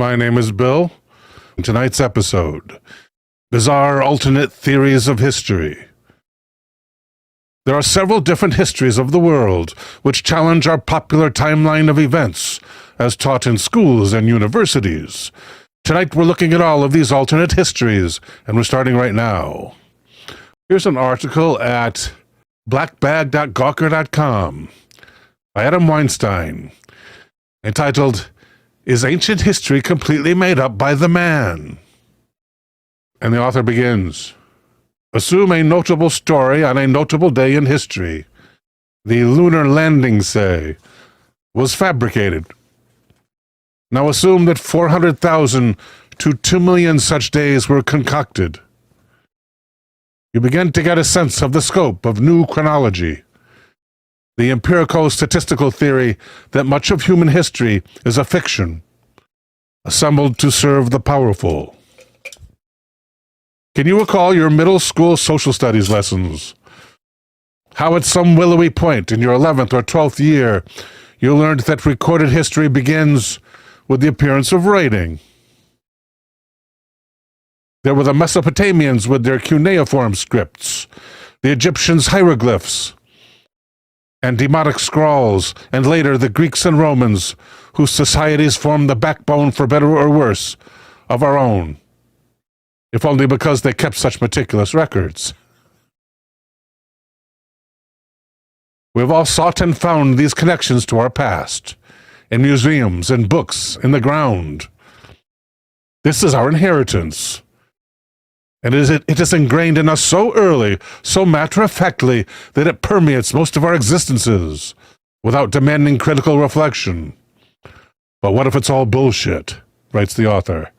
My name is Bill. In tonight's episode, Bizarre Alternate Theories of History. There are several different histories of the world which challenge our popular timeline of events as taught in schools and universities. Tonight we're looking at all of these alternate histories, and we're starting right now. Here's an article at blackbag.gawker.com by Adam Weinstein, entitled, "Is Ancient History Completely Made Up by the Man?" And the author begins, "Assume a notable story on a notable day in history. The lunar landing, say, was fabricated. Now assume that 400,000 to 2 million such days were concocted. You begin to get a sense of the scope of new chronology, the empirical statistical theory that much of human history is a fiction, assembled to serve the powerful. Can you recall your middle school social studies lessons? How at some willowy point in your 11th or 12th year, you learned that recorded history begins with the appearance of writing. There were the Mesopotamians with their cuneiform scripts, the Egyptians' hieroglyphs, and demotic scrawls, and later the Greeks and Romans, whose societies form the backbone, for better or worse, of our own, if only because they kept such meticulous records. We have all sought and found these connections to our past, in museums, in books, in the ground. This is our inheritance. And it is ingrained in us so early, so matter-of-factly, that it permeates most of our existences, without demanding critical reflection. But what if it's all bullshit, writes the author.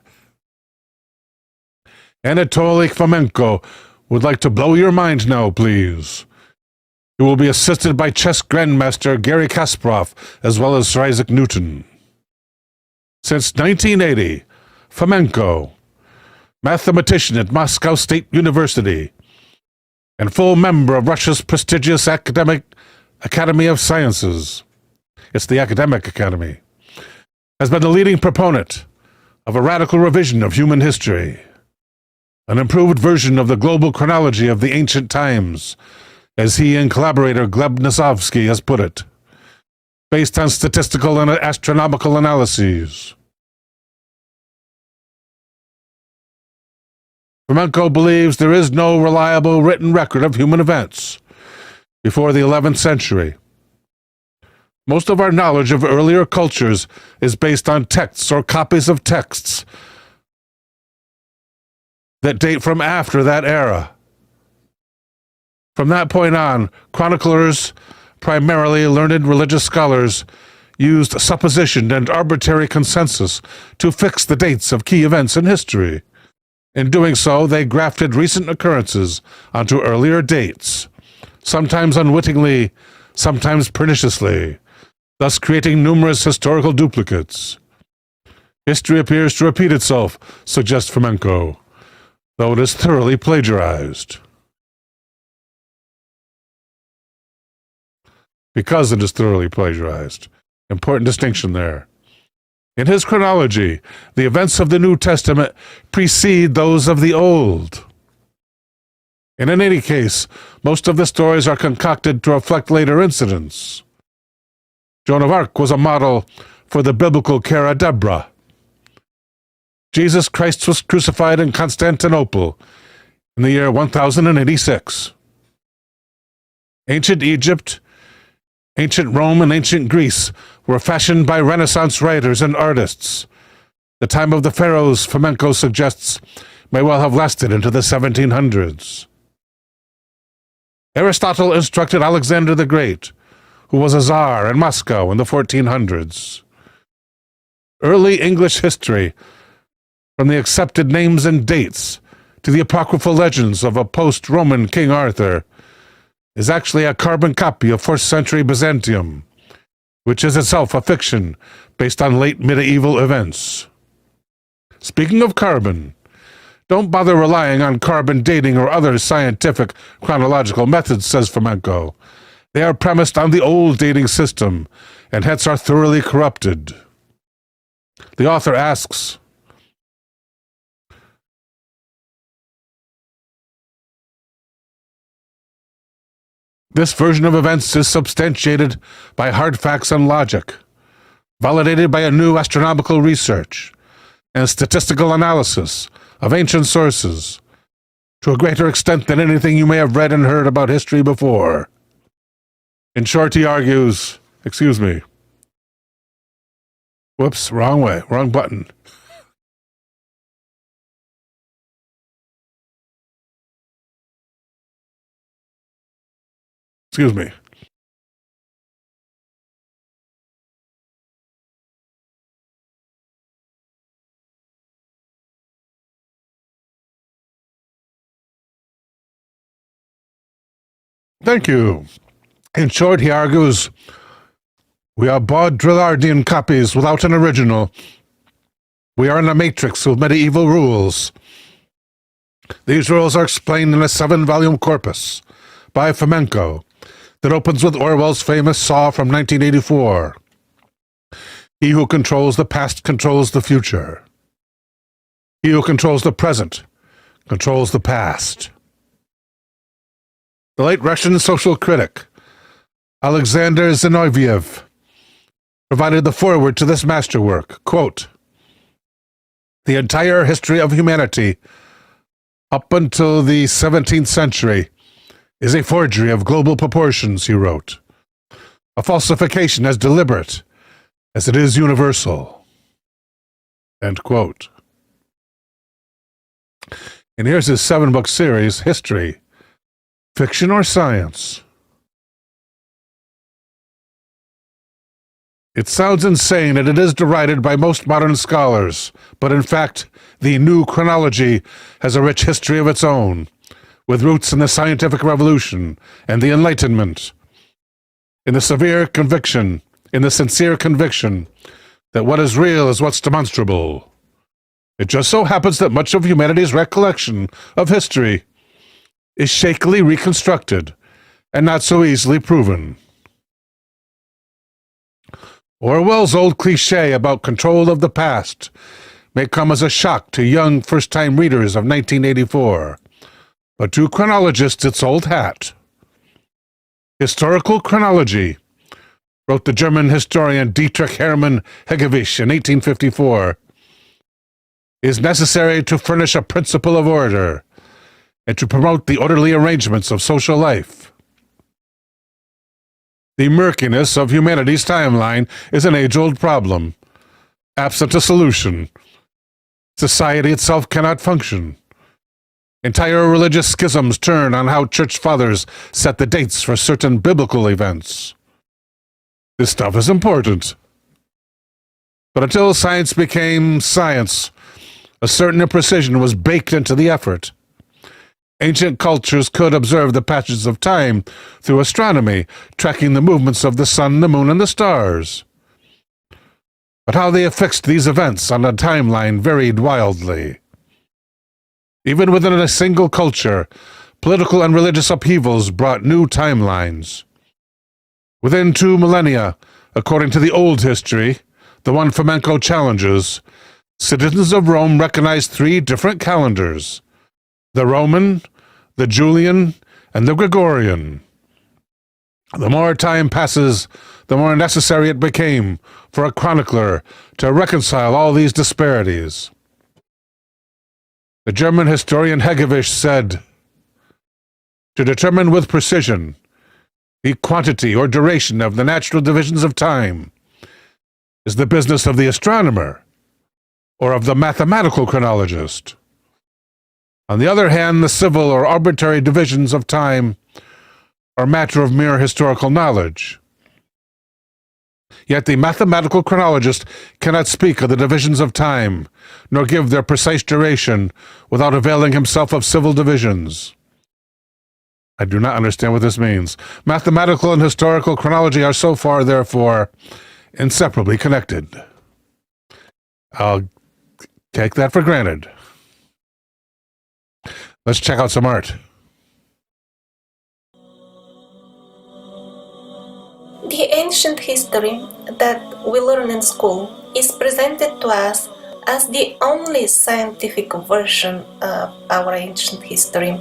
Anatoly Fomenko would like to blow your mind now, please. He will be assisted by chess grandmaster Garry Kasparov, as well as Sir Isaac Newton. Since 1980, Fomenko, mathematician at Moscow State University, and full member of Russia's prestigious Academy of Sciences, it's the Academic Academy, has been the leading proponent of a radical revision of human history, an improved version of the global chronology of the ancient times, as he and collaborator Gleb Nasovsky has put it, based on statistical and astronomical analyses. Fomenko believes there is no reliable written record of human events before the 11th century. Most of our knowledge of earlier cultures is based on texts or copies of texts that date from after that era. From that point on, chroniclers, primarily learned religious scholars, used supposition and arbitrary consensus to fix the dates of key events in history. In doing so, they grafted recent occurrences onto earlier dates, sometimes unwittingly, sometimes perniciously, thus creating numerous historical duplicates. History appears to repeat itself, suggests Fomenko, though it is thoroughly plagiarized. Because it is thoroughly plagiarized. Important distinction there. In his chronology, the events of the New Testament precede those of the Old. And in any case, most of the stories are concocted to reflect later incidents. Joan of Arc was a model for the biblical Cara Deborah. Jesus Christ was crucified in Constantinople in the year 1086. Ancient Egypt, ancient Rome, and ancient Greece were fashioned by Renaissance writers and artists. The time of the pharaohs, Fomenko suggests, may well have lasted into the 1700s. Aristotle instructed Alexander the Great, who was a czar in Moscow in the 1400s. Early English history, from the accepted names and dates to the apocryphal legends of a post-Roman King Arthur, is actually a carbon copy of 4th century Byzantium, which is itself a fiction based on late medieval events. Speaking of carbon, don't bother relying on carbon dating or other scientific chronological methods, says Fomenko. They are premised on the old dating system, and hence are thoroughly corrupted. The author asks, this version of events is substantiated by hard facts and logic, validated by a new astronomical research and statistical analysis of ancient sources, to a greater extent than anything you may have read and heard about history before. In short, he argues, excuse me. Whoops, wrong way, wrong button. Excuse me. Thank you. In short, he argues, we are Baudrillardian copies without an original. We are in a matrix of medieval rules. These rules are explained in a 7-volume corpus by Fomenko that opens with Orwell's famous saw from 1984. He who controls the past controls the future. He who controls the present controls the past. The late Russian social critic, Alexander Zinoviev, provided the foreword to this masterwork. Quote, the entire history of humanity up until the 17th century is a forgery of global proportions, he wrote. A falsification as deliberate as it is universal. End quote. And here's his 7-book series, History, Fiction or Science? It sounds insane and it is derided by most modern scholars, but in fact, the new chronology has a rich history of its own, with roots in the scientific revolution and the Enlightenment, in the sincere conviction that what is real is what's demonstrable. It just so happens that much of humanity's recollection of history is shakily reconstructed and not so easily proven. Orwell's old cliché about control of the past may come as a shock to young first-time readers of 1984, but to chronologists it's old hat. Historical chronology, wrote the German historian Dietrich Hermann Hegewisch in 1854, is necessary to furnish a principle of order and to promote the orderly arrangements of social life. The murkiness of humanity's timeline is an age-old problem. Absent a solution, society itself cannot function. Entire religious schisms turn on how church fathers set the dates for certain biblical events. This stuff is important. But until science became science, a certain imprecision was baked into the effort. Ancient cultures could observe the patches of time through astronomy, tracking the movements of the sun, the moon, and the stars. But how they affixed these events on a timeline varied wildly. Even within a single culture, political and religious upheavals brought new timelines. Within 2 millennia, according to the old history, the one Fomenko challenges, citizens of Rome recognized 3 different calendars: the Roman, the Julian, and the Gregorian. The more time passes, the more necessary it became for a chronicler to reconcile all these disparities. The German historian Hegewisch said, to determine with precision the quantity or duration of the natural divisions of time is the business of the astronomer or of the mathematical chronologist. On the other hand, the civil or arbitrary divisions of time are matter of mere historical knowledge. Yet the mathematical chronologist cannot speak of the divisions of time, nor give their precise duration, without availing himself of civil divisions. I do not understand what this means. Mathematical and historical chronology are so far, therefore, inseparably connected. I'll take that for granted. Let's check out some art. The ancient history that we learn in school is presented to us as the only scientific version of our ancient history,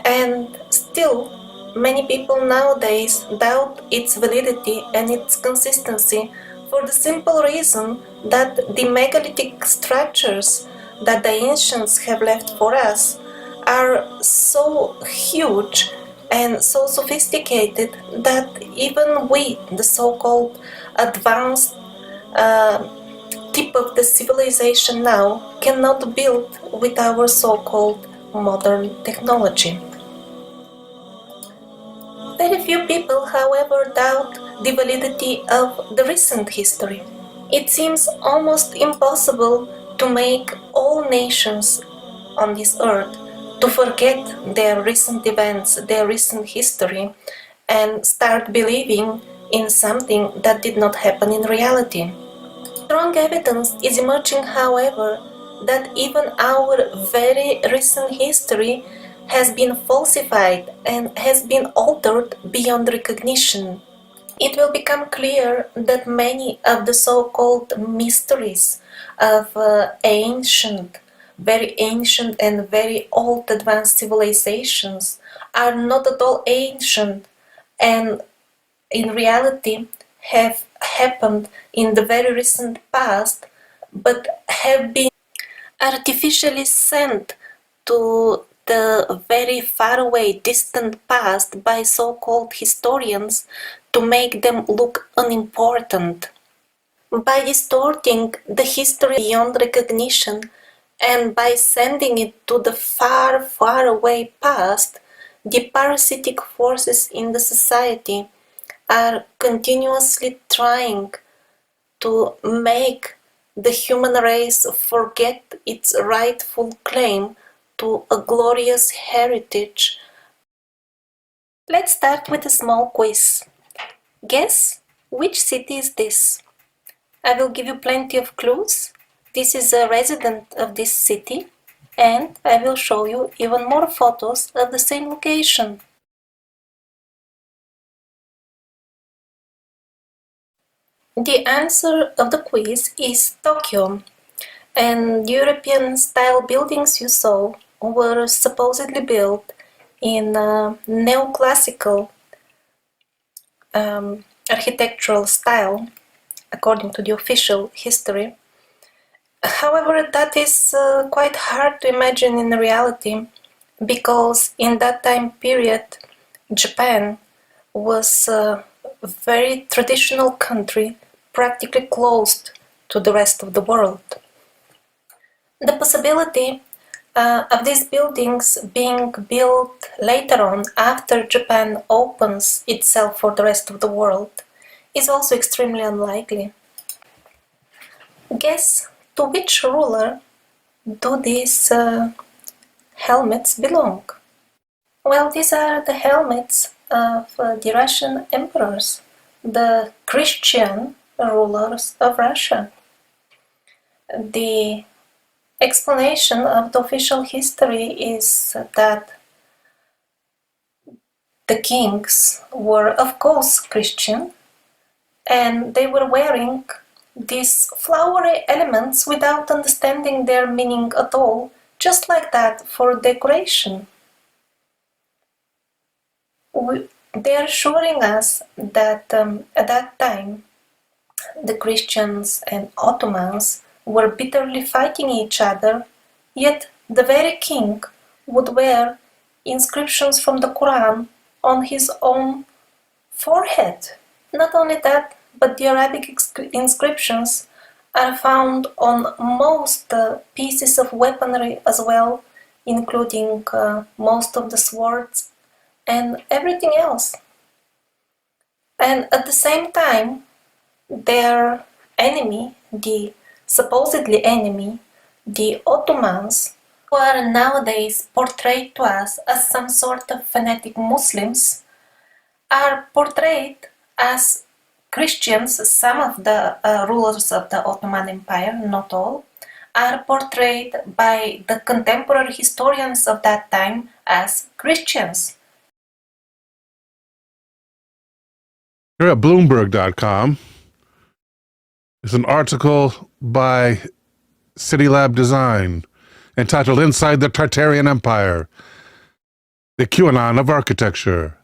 and still many people nowadays doubt its validity and its consistency for the simple reason that the megalithic structures that the ancients have left for us are so huge and so sophisticated that even we, the so-called advanced tip of the civilization now, cannot build with our so-called modern technology. Very few people, however, doubt the validity of the recent history. It seems almost impossible to make all nations on this earth to forget their recent events, their recent history, and start believing in something that did not happen in reality. Strong evidence is emerging, however, that even our very recent history has been falsified and has been altered beyond recognition. It will become clear that many of the so-called mysteries of very ancient and very old advanced civilizations are not at all ancient and in reality have happened in the very recent past, but have been artificially sent to the very far away distant past by so-called historians to make them look unimportant. By distorting the history beyond recognition and by sending it to the far, far away past, the parasitic forces in the society are continuously trying to make the human race forget its rightful claim to a glorious heritage. Let's start with a small quiz. Guess which city is this? I will give you plenty of clues. This is a resident of this city, and I will show you even more photos of the same location. The answer of the quiz is Tokyo, and European-style buildings you saw were supposedly built in neoclassical architectural style, according to the official history. However, that is quite hard to imagine in reality, because in that time period, Japan was a very traditional country, practically closed to the rest of the world. The possibility of these buildings being built later on, after Japan opens itself for the rest of the world, is also extremely unlikely. Guess to which ruler do these helmets belong? Well, these are the helmets of the Russian emperors, the Christian rulers of Russia. The explanation of the official history is that the kings were, of course, Christian, and they were wearing these flowery elements without understanding their meaning at all, just like that, for decoration. They are assuring us that at that time the Christians and Ottomans were bitterly fighting each other, yet the very king would wear inscriptions from the Quran on his own forehead. Not only that, but the Arabic inscriptions are found on most pieces of weaponry as well, including most of the swords and everything else. And at the same time, their enemy, the supposedly enemy, the Ottomans, who are nowadays portrayed to us as some sort of fanatic Muslims, are portrayed as Christians. Some of the rulers of the Ottoman Empire, not all, are portrayed by the contemporary historians of that time as Christians. Here at Bloomberg.com is an article by City Lab Design entitled Inside the Tartarian Empire, the QAnon of Architecture,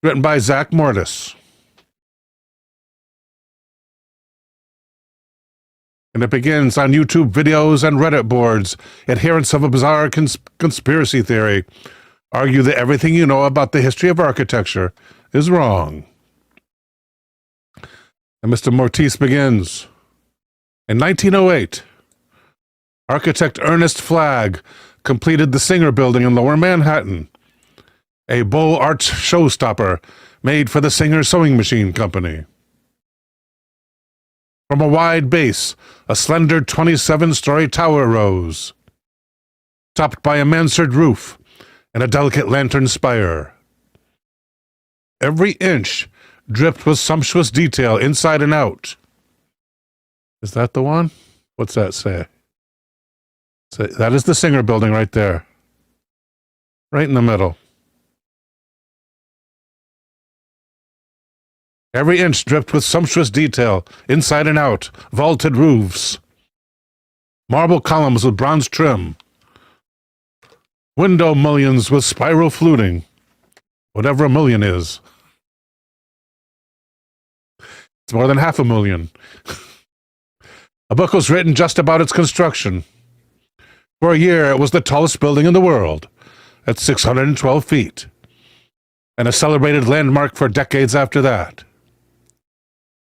written by Zach Mortis. And it begins on YouTube videos and Reddit boards. Adherents of a bizarre conspiracy theory argue that everything you know about the history of architecture is wrong. And Mr. Mortis begins. In 1908, architect Ernest Flagg completed the Singer Building in Lower Manhattan, a Beaux Arts showstopper made for the Singer Sewing Machine Company. From a wide base, a slender 27-story tower rose, topped by a mansard roof and a delicate lantern spire. Every inch dripped with sumptuous detail inside and out. Is that the one? What's that say? That is the Singer Building right there. Right in the middle. Every inch dripped with sumptuous detail, inside and out, vaulted roofs, marble columns with bronze trim, window mullions with spiral fluting, whatever a million is. It's more than 500,000. A book was written just about its construction. For a year, it was the tallest building in the world, at 612 feet, and a celebrated landmark for decades after that.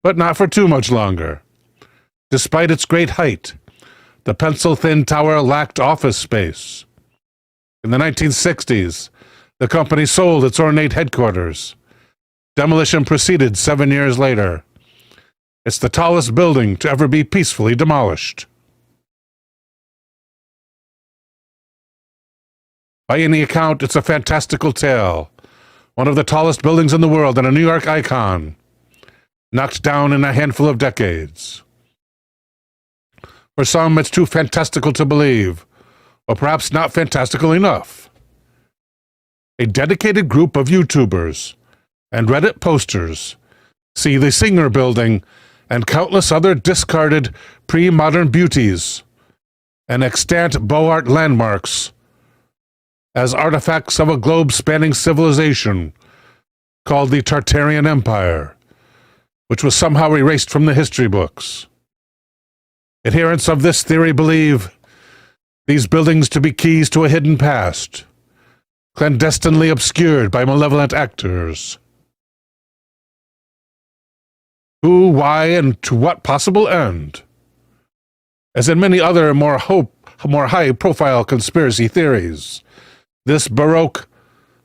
But not for too much longer. Despite its great height, the pencil-thin tower lacked office space. In the 1960s, the company sold its ornate headquarters. Demolition proceeded 7 years later. It's the tallest building to ever be peacefully demolished. By any account, it's a fantastical tale. One of the tallest buildings in the world and a New York icon, knocked down in a handful of decades. For some, it's too fantastical to believe, or perhaps not fantastical enough. A dedicated group of YouTubers and Reddit posters see the Singer Building and countless other discarded pre-modern beauties and extant Beaux Art landmarks as artifacts of a globe-spanning civilization called the Tartarian Empire, which was somehow erased from the history books. Adherents of this theory believe these buildings to be keys to a hidden past, clandestinely obscured by malevolent actors. Who, why, and to what possible end? As in many other more high-profile conspiracy theories, this Baroque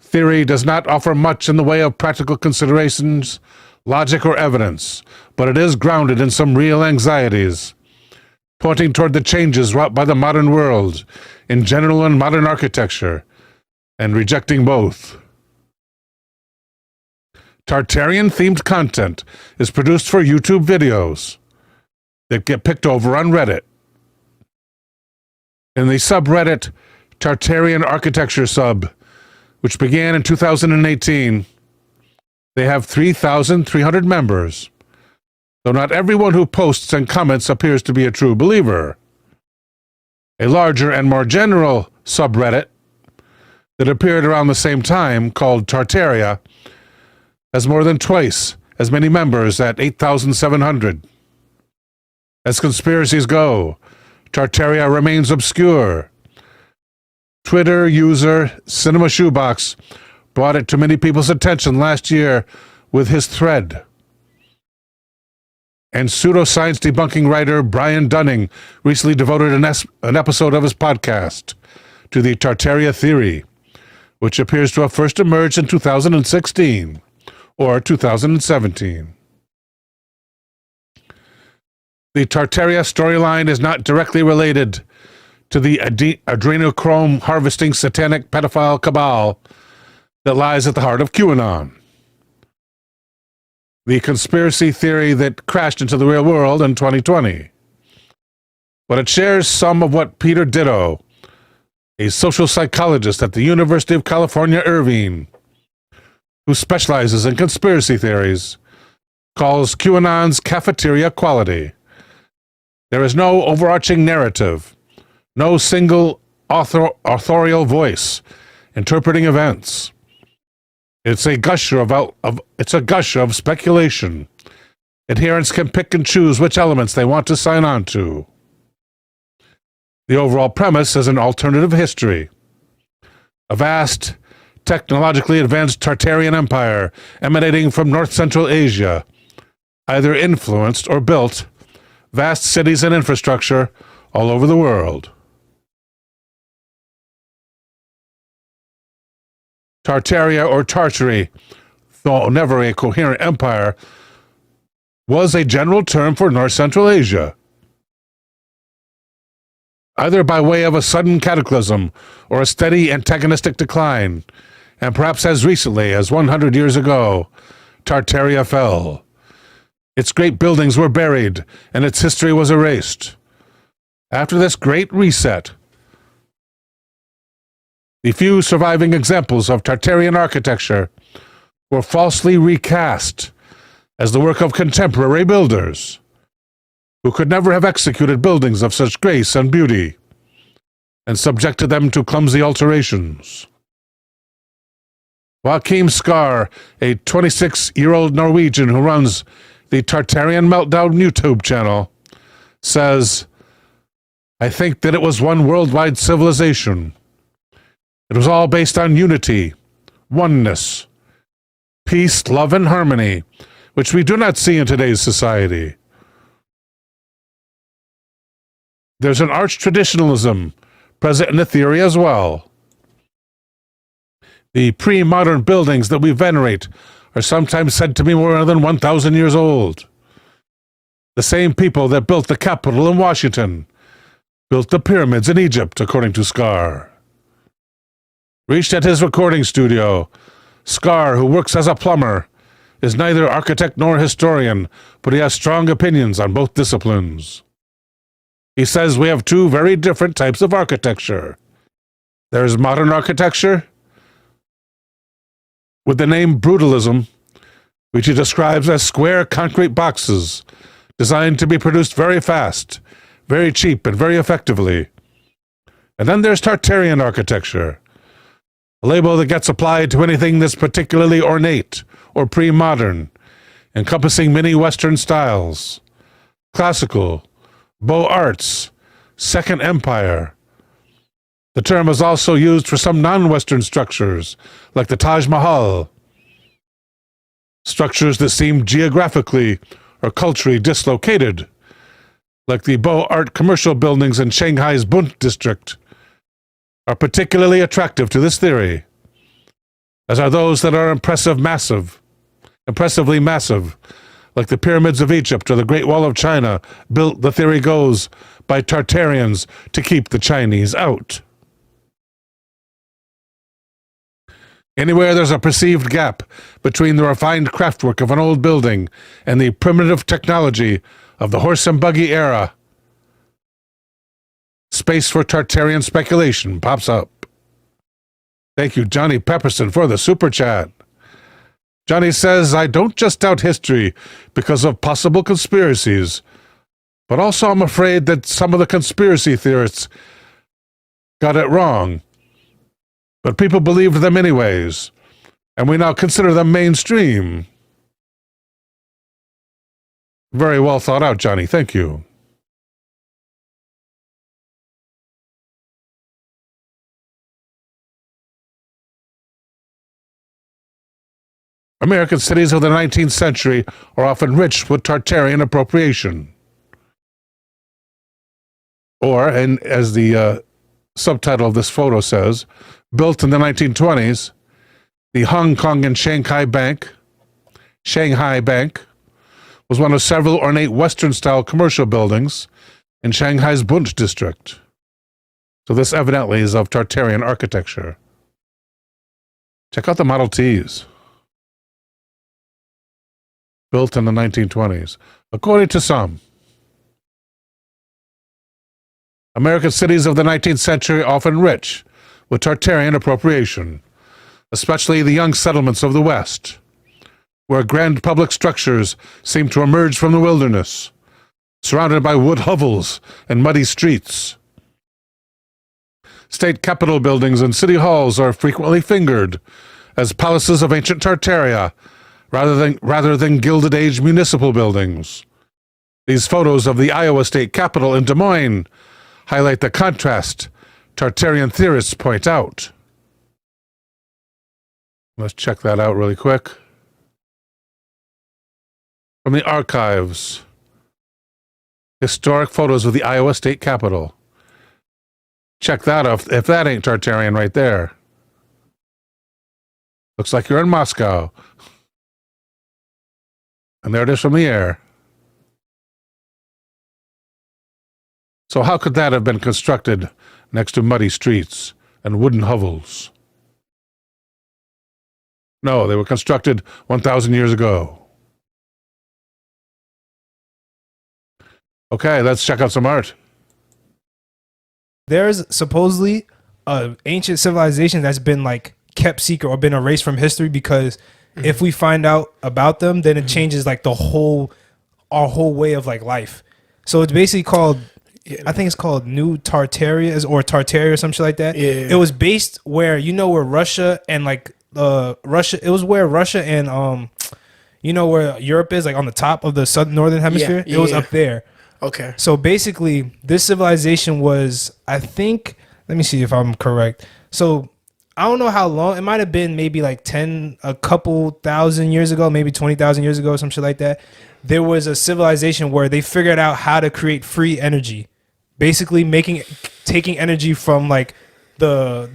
theory does not offer much in the way of practical considerations, logic, or evidence, but it is grounded in some real anxieties, pointing toward the changes wrought by the modern world in general and modern architecture, and rejecting both. Tartarian-themed content is produced for YouTube videos that get picked over on Reddit. In the subreddit Tartarian Architecture Sub, which began in 2018, they have 3,300 members, though not everyone who posts and comments appears to be a true believer. A larger and more general subreddit that appeared around the same time, called Tartaria, has more than twice as many members at 8,700. As conspiracies go, Tartaria remains obscure. Twitter user Cinema Shoebox brought it to many people's attention last year with his thread. And pseudoscience debunking writer Brian Dunning recently devoted an episode of his podcast to the Tartaria theory, which appears to have first emerged in 2016 or 2017. The Tartaria storyline is not directly related to the adrenochrome harvesting satanic pedophile cabal that lies at the heart of QAnon, the conspiracy theory that crashed into the real world in 2020. But it shares some of what Peter Ditto, a social psychologist at the University of California, Irvine, who specializes in conspiracy theories, calls QAnon's cafeteria quality. There is no overarching narrative, no single authorial voice interpreting events. It's a gusher of speculation. Adherents can pick and choose which elements they want to sign on to. The overall premise is an alternative history. A vast, technologically advanced Tartarian empire emanating from north-central Asia, either influenced or built vast cities and infrastructure all over the world. Tartaria or Tartary, though never a coherent empire, was a general term for north-central Asia. Either by way of a sudden cataclysm or a steady antagonistic decline, and perhaps as recently as 100 years ago, Tartaria fell. Its great buildings were buried, and its history was erased. After this great reset, the few surviving examples of Tartarian architecture were falsely recast as the work of contemporary builders, who could never have executed buildings of such grace and beauty, and subjected them to clumsy alterations. Joachim Skar, a 26-year-old Norwegian who runs the Tartarian Meltdown YouTube channel, says, "I think that it was one worldwide civilization. It was all based on unity, oneness, peace, love, and harmony, which we do not see in today's society. There's an arch traditionalism present in the theory as well. The pre-modern buildings that we venerate are sometimes said to be more than 1,000 years old. The same people that built the Capitol in Washington built the pyramids in Egypt, according to Skar." Reached at his recording studio, Skar, who works as a plumber, is neither architect nor historian, but he has strong opinions on both disciplines. He says we have two very different types of architecture. There's modern architecture, with the name brutalism, which he describes as square concrete boxes designed to be produced very fast, very cheap, and very effectively. And then there's Tartarian architecture, a label that gets applied to anything that's particularly ornate or pre-modern, encompassing many Western styles: classical, Beaux Arts, Second Empire. The term is also used for some non-Western structures, like the Taj Mahal, structures that seem geographically or culturally dislocated, like the Beaux Art commercial buildings in Shanghai's Bund district, are particularly attractive to this theory, as are those that are impressively massive, like the pyramids of Egypt or the Great Wall of China, built, the theory goes, by Tartarians to keep the Chinese out. Anywhere there's a perceived gap between the refined craftwork of an old building and the primitive technology of the horse and buggy era, space for Tartarian speculation pops up. Thank you, Johnny Pepperson, for the super chat. Johnny says, "I don't just doubt history because of possible conspiracies, but also I'm afraid that some of the conspiracy theorists got it wrong. But people believed them anyways, and we now consider them mainstream." Very well thought out, Johnny. Thank you. American cities of the 19th century are often rich with Tartarian appropriation. Or, and as the subtitle of this photo says, built in the 1920s, the Hong Kong and Shanghai Bank was one of several ornate Western-style commercial buildings in Shanghai's Bund district. So this evidently is of Tartarian architecture. Check out the Model Ts. Built in the 1920s, according to some. American cities of the 19th century often rich with Tartarian appropriation. especially the young settlements of the West, where grand public structures seem to emerge from the wilderness, surrounded by wood hovels and muddy streets. State capitol buildings and city halls are frequently fingered as palaces of ancient Tartaria, rather than Gilded Age municipal buildings. These photos of the Iowa State Capitol in Des Moines highlight the contrast Tartarian theorists point out. Let's check that out really quick. From the archives, historic photos of the Iowa State Capitol. Check that out, if that ain't Tartarian right there. Looks like you're in Moscow. And there it is from the air. So how could that have been constructed next to muddy streets and wooden hovels? No, they were constructed 1,000 years ago. Okay, let's check out some art. There's supposedly an ancient civilization that's been like kept secret or been erased from history because if we find out about them, then it changes like our whole way of like life. So it's basically called, I think it's called New Tartaria or Tartaria or some shit like that. Yeah. It was based where, where Russia and like it was where Russia and where Europe is, like on the top of the northern hemisphere. It was up there. Okay. So basically, this civilization was, I think, let me see if I'm correct. So I don't know how long. It might have been maybe like a couple thousand years ago, maybe 20,000 years ago, some shit like that. There was a civilization where they figured out how to create free energy, basically taking energy from like I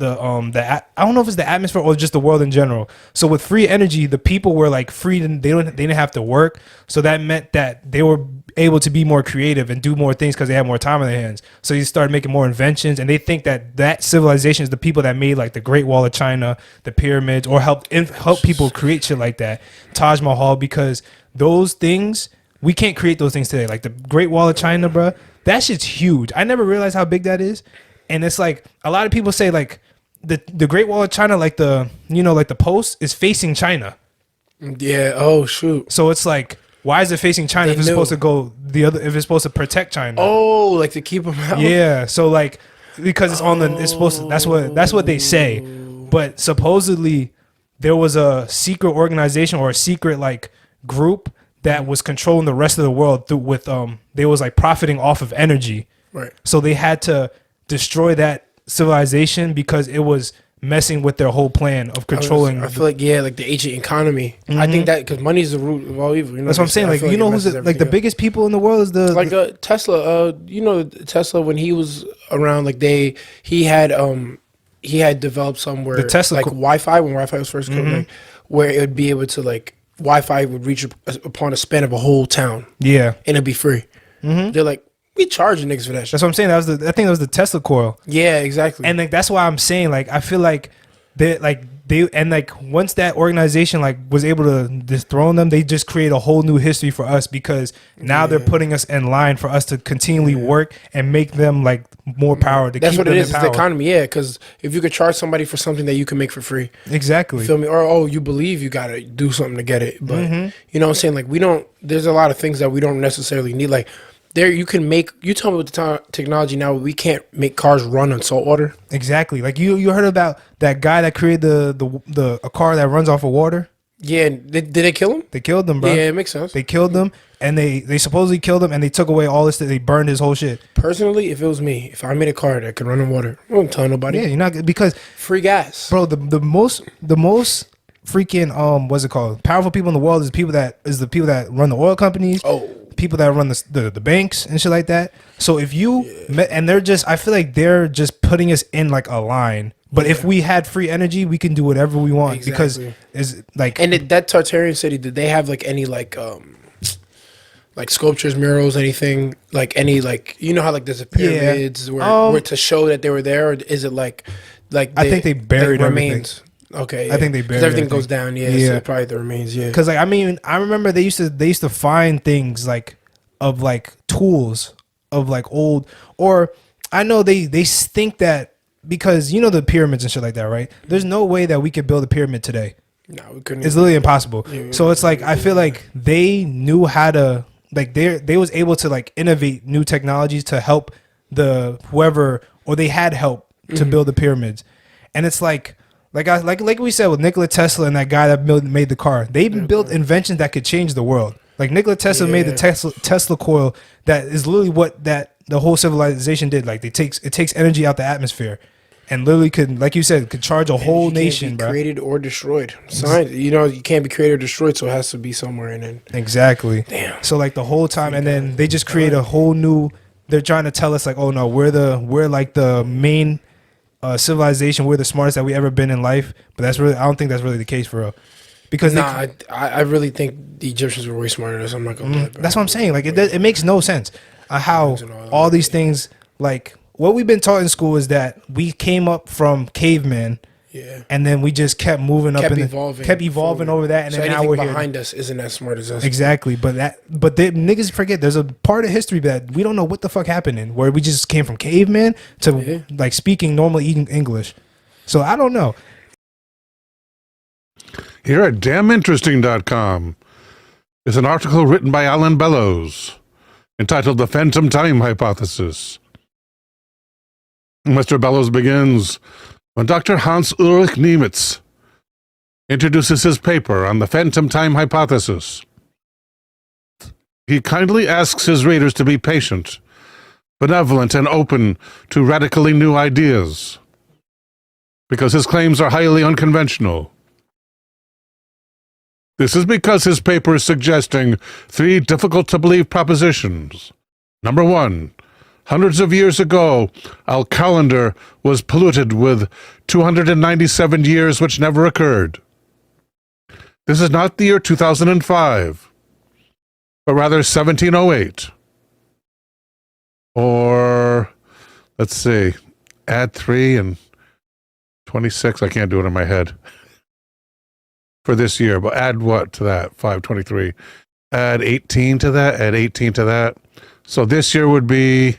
don't know if it's the atmosphere or just the world in general. So with free energy, the people were like free and they didn't have to work. So that meant that they were able to be more creative and do more things because they had more time on their hands. So you started making more inventions, and they think that civilization is the people that made like the Great Wall of China, the pyramids, or help people create shit like that, Taj Mahal, because those things we can't create those things today. Like the Great Wall of China, bro, that shit's huge. I never realized how big that is. And it's like a lot of people say like the Great Wall of China, like the like the post is facing China. Yeah. Oh shoot. So it's like, why is it facing China if it's supposed to go the other? If it's supposed to protect China? Oh, like to keep them out. Yeah. So like because it's on the it's supposed to. That's what they say. But supposedly there was a secret organization or a secret like group that was controlling the rest of the world they was like profiting off of energy. Right. So they had to destroy that civilization because it was messing with their whole plan of controlling. I feel like like the ancient economy. I think that because money is the root of all evil. That's what I'm saying. Like who's like the biggest people in the world is the Tesla. Tesla when he was around, like he had developed somewhere the Tesla like Wi-Fi when Wi-Fi was first coming, like, where it would be able to like Wi-Fi would reach upon a span of a whole town. Yeah, and it'd be free. They're like, we charging niggas for that shit. That's what I'm saying. I think that was the Tesla coil. Yeah, exactly. And like that's why I'm saying like I feel like they once that organization like was able to dethrone them, they just create a whole new history for us because now they're putting us in line for us to continually work and make them like more power. That's what it is. It's the economy. Yeah, because if you could charge somebody for something that you can make for free, exactly. You feel me? Or you believe you gotta do something to get it, but you know what I'm saying? Like we don't. There's a lot of things that we don't necessarily need. Like you can make. You tell me with the technology now, we can't make cars run on salt water. Exactly. Like you heard about that guy that created a car that runs off of water. Yeah, did they kill him? They killed him, bro. Yeah, it makes sense. They killed him, and they supposedly killed him, and they took away all this. They burned his whole shit. Personally, if it was me, if I made a car that could run on water, I wouldn't tell nobody. Yeah, you're not because free gas, bro. The most freaking what's it called? Powerful people in the world is the people that run the oil companies. Oh. People that run the banks and shit like that. So if you and they're just, I feel like they're just putting us in like a line. But if we had free energy, we can do whatever we want because it's like. And that Tartarian city, did they have like any like sculptures, murals, anything like any like how like there's a pyramids where to show that they were there, or is it like I think they buried remains. Okay, I think they buried everything goes down. So probably the remains. Yeah, because like I mean, I remember they used to find things like of like tools of like old, or I know they think that because you know the pyramids and shit like that, right? There's no way that we could build a pyramid today. No, we couldn't. It's literally impossible. Yeah. So it's like I feel like they knew how to like they was able to like innovate new technologies to help the whoever, or they had help to build the pyramids. And it's like we said with Nikola Tesla and that guy that made the car, they even built inventions that could change the world. Like Nikola Tesla made the Tesla coil that is literally what the whole civilization did. Like it takes energy out the atmosphere, and literally could, like you said, could charge a whole nation, bro. Created or destroyed. Science, you know, you can't be created or destroyed, so it has to be somewhere. And then exactly. Damn. So like the whole time, and then they just create a whole new. They're trying to tell us like, oh no, we're like the main civilization. We're the smartest that we ever been in life. But that's really, I don't think that's really the case for real. Because I really think the Egyptians were way smarter than us. I'm not gonna lie, bro. That's what I'm saying. Like it makes no sense how all these things, like what we've been taught in school is that we came up from cavemen, and then we just kept moving up, kept evolving over that, and so then now we're behind here. us isn't as smart as us. Exactly, but the niggas forget there's a part of history that we don't know what the fuck happened in, where we just came from cavemen to like speaking normal English. So I don't know. Here at daminteresting.com is an article written by Alan Bellows entitled The Phantom Time Hypothesis. Mr. Bellows begins when Dr. Hans Ulrich Niemitz introduces his paper on the Phantom Time Hypothesis. He kindly asks his readers to be patient, benevolent, and open to radically new ideas, because his claims are highly unconventional. This is because his paper is suggesting 3 difficult-to-believe propositions. Number 1, hundreds of years ago, our calendar was polluted with 297 years which never occurred. This is not the year 2005, but rather 1708. Or, let's see, add 3 and 26. I can't do it in my head. For this year, but add what to that? 523. Add 18 to that, add 18 to that. So this year would be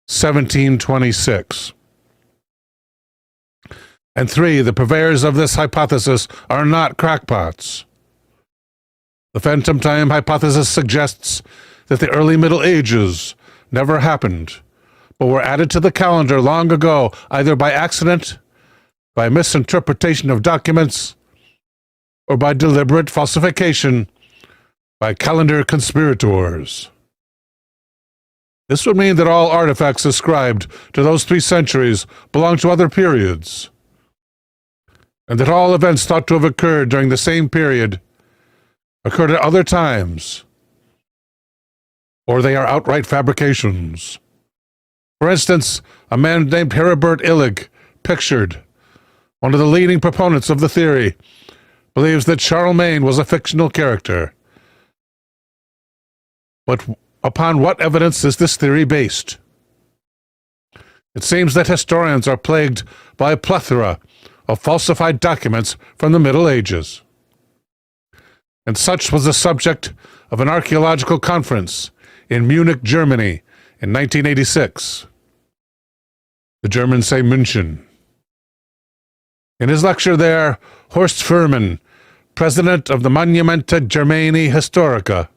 1726. And 3, the purveyors of this hypothesis are not crackpots. The Phantom Time Hypothesis suggests that the early Middle Ages never happened, but were added to the calendar long ago, either by accident, by misinterpretation of documents, or by deliberate falsification by calendar conspirators. This would mean that all artifacts ascribed to those 3 centuries belong to other periods, and that all events thought to have occurred during the same period occurred at other times, or they are outright fabrications. For instance, a man named Heribert Illig, pictured, one of the leading proponents of the theory, believes that Charlemagne was a fictional character. But upon what evidence is this theory based? It seems that historians are plagued by a plethora of falsified documents from the Middle Ages. And such was the subject of an archaeological conference in Munich, Germany in 1986. The Germans say München. In his lecture there, Horst Fuhrmann, president of the Monumenta Germani Historica,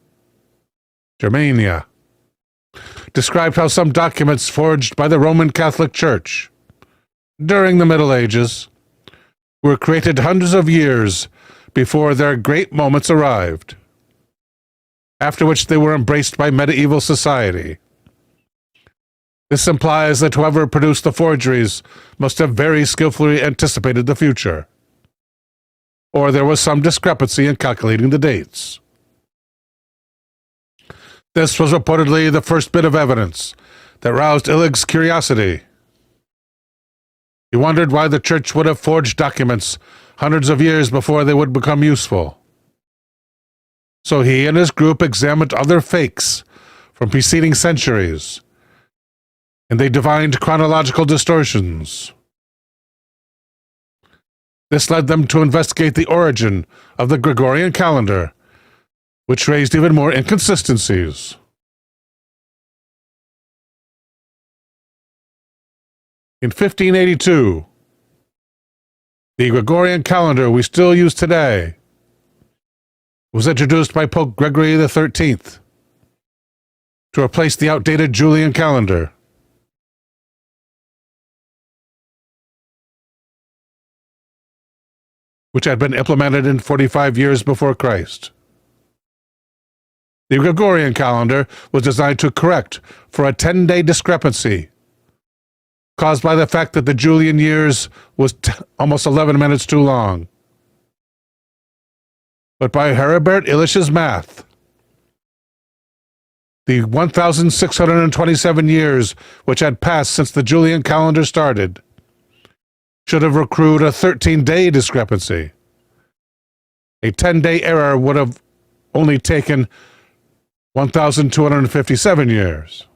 Germania, described how some documents forged by the Roman Catholic Church during the Middle Ages were created hundreds of years before their great moments arrived, after which they were embraced by medieval society. This implies that whoever produced the forgeries must have very skillfully anticipated the future, or there was some discrepancy in calculating the dates. This was reportedly the first bit of evidence that roused Illig's curiosity. He wondered why the church would have forged documents hundreds of years before they would become useful. So he and his group examined other fakes from preceding centuries, and they divined chronological distortions. This led them to investigate the origin of the Gregorian calendar, which raised even more inconsistencies. In 1582, the Gregorian calendar we still use today was introduced by Pope Gregory XIII to replace the outdated Julian calendar. Which had been implemented in 45 years before Christ. The Gregorian calendar was designed to correct for a 10-day discrepancy caused by the fact that the Julian years was almost 11 minutes too long. But by Heribert Illich's math, the 1,627 years which had passed since the Julian calendar started should have accrued a 13-day discrepancy. A 10-day error would have only taken 1,257 years.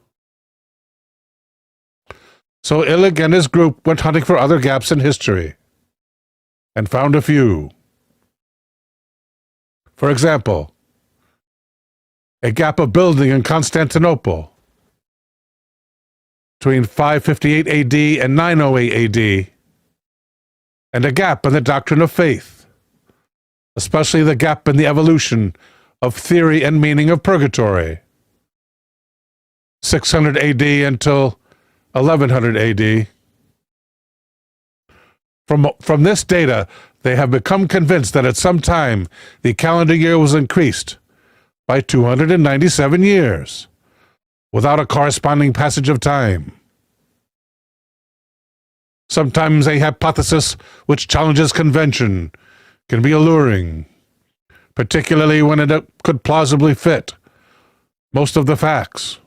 So Illich and his group went hunting for other gaps in history and found a few. For example, a gap of building in Constantinople between 558 AD and 908 AD, and a gap in the doctrine of faith, especially the gap in the evolution of theory and meaning of purgatory, 600 AD until 1100 AD. From this data, they have become convinced that at some time the calendar year was increased by 297 years, without a corresponding passage of time. Sometimes a hypothesis which challenges convention can be alluring, particularly when it could plausibly fit most of the facts.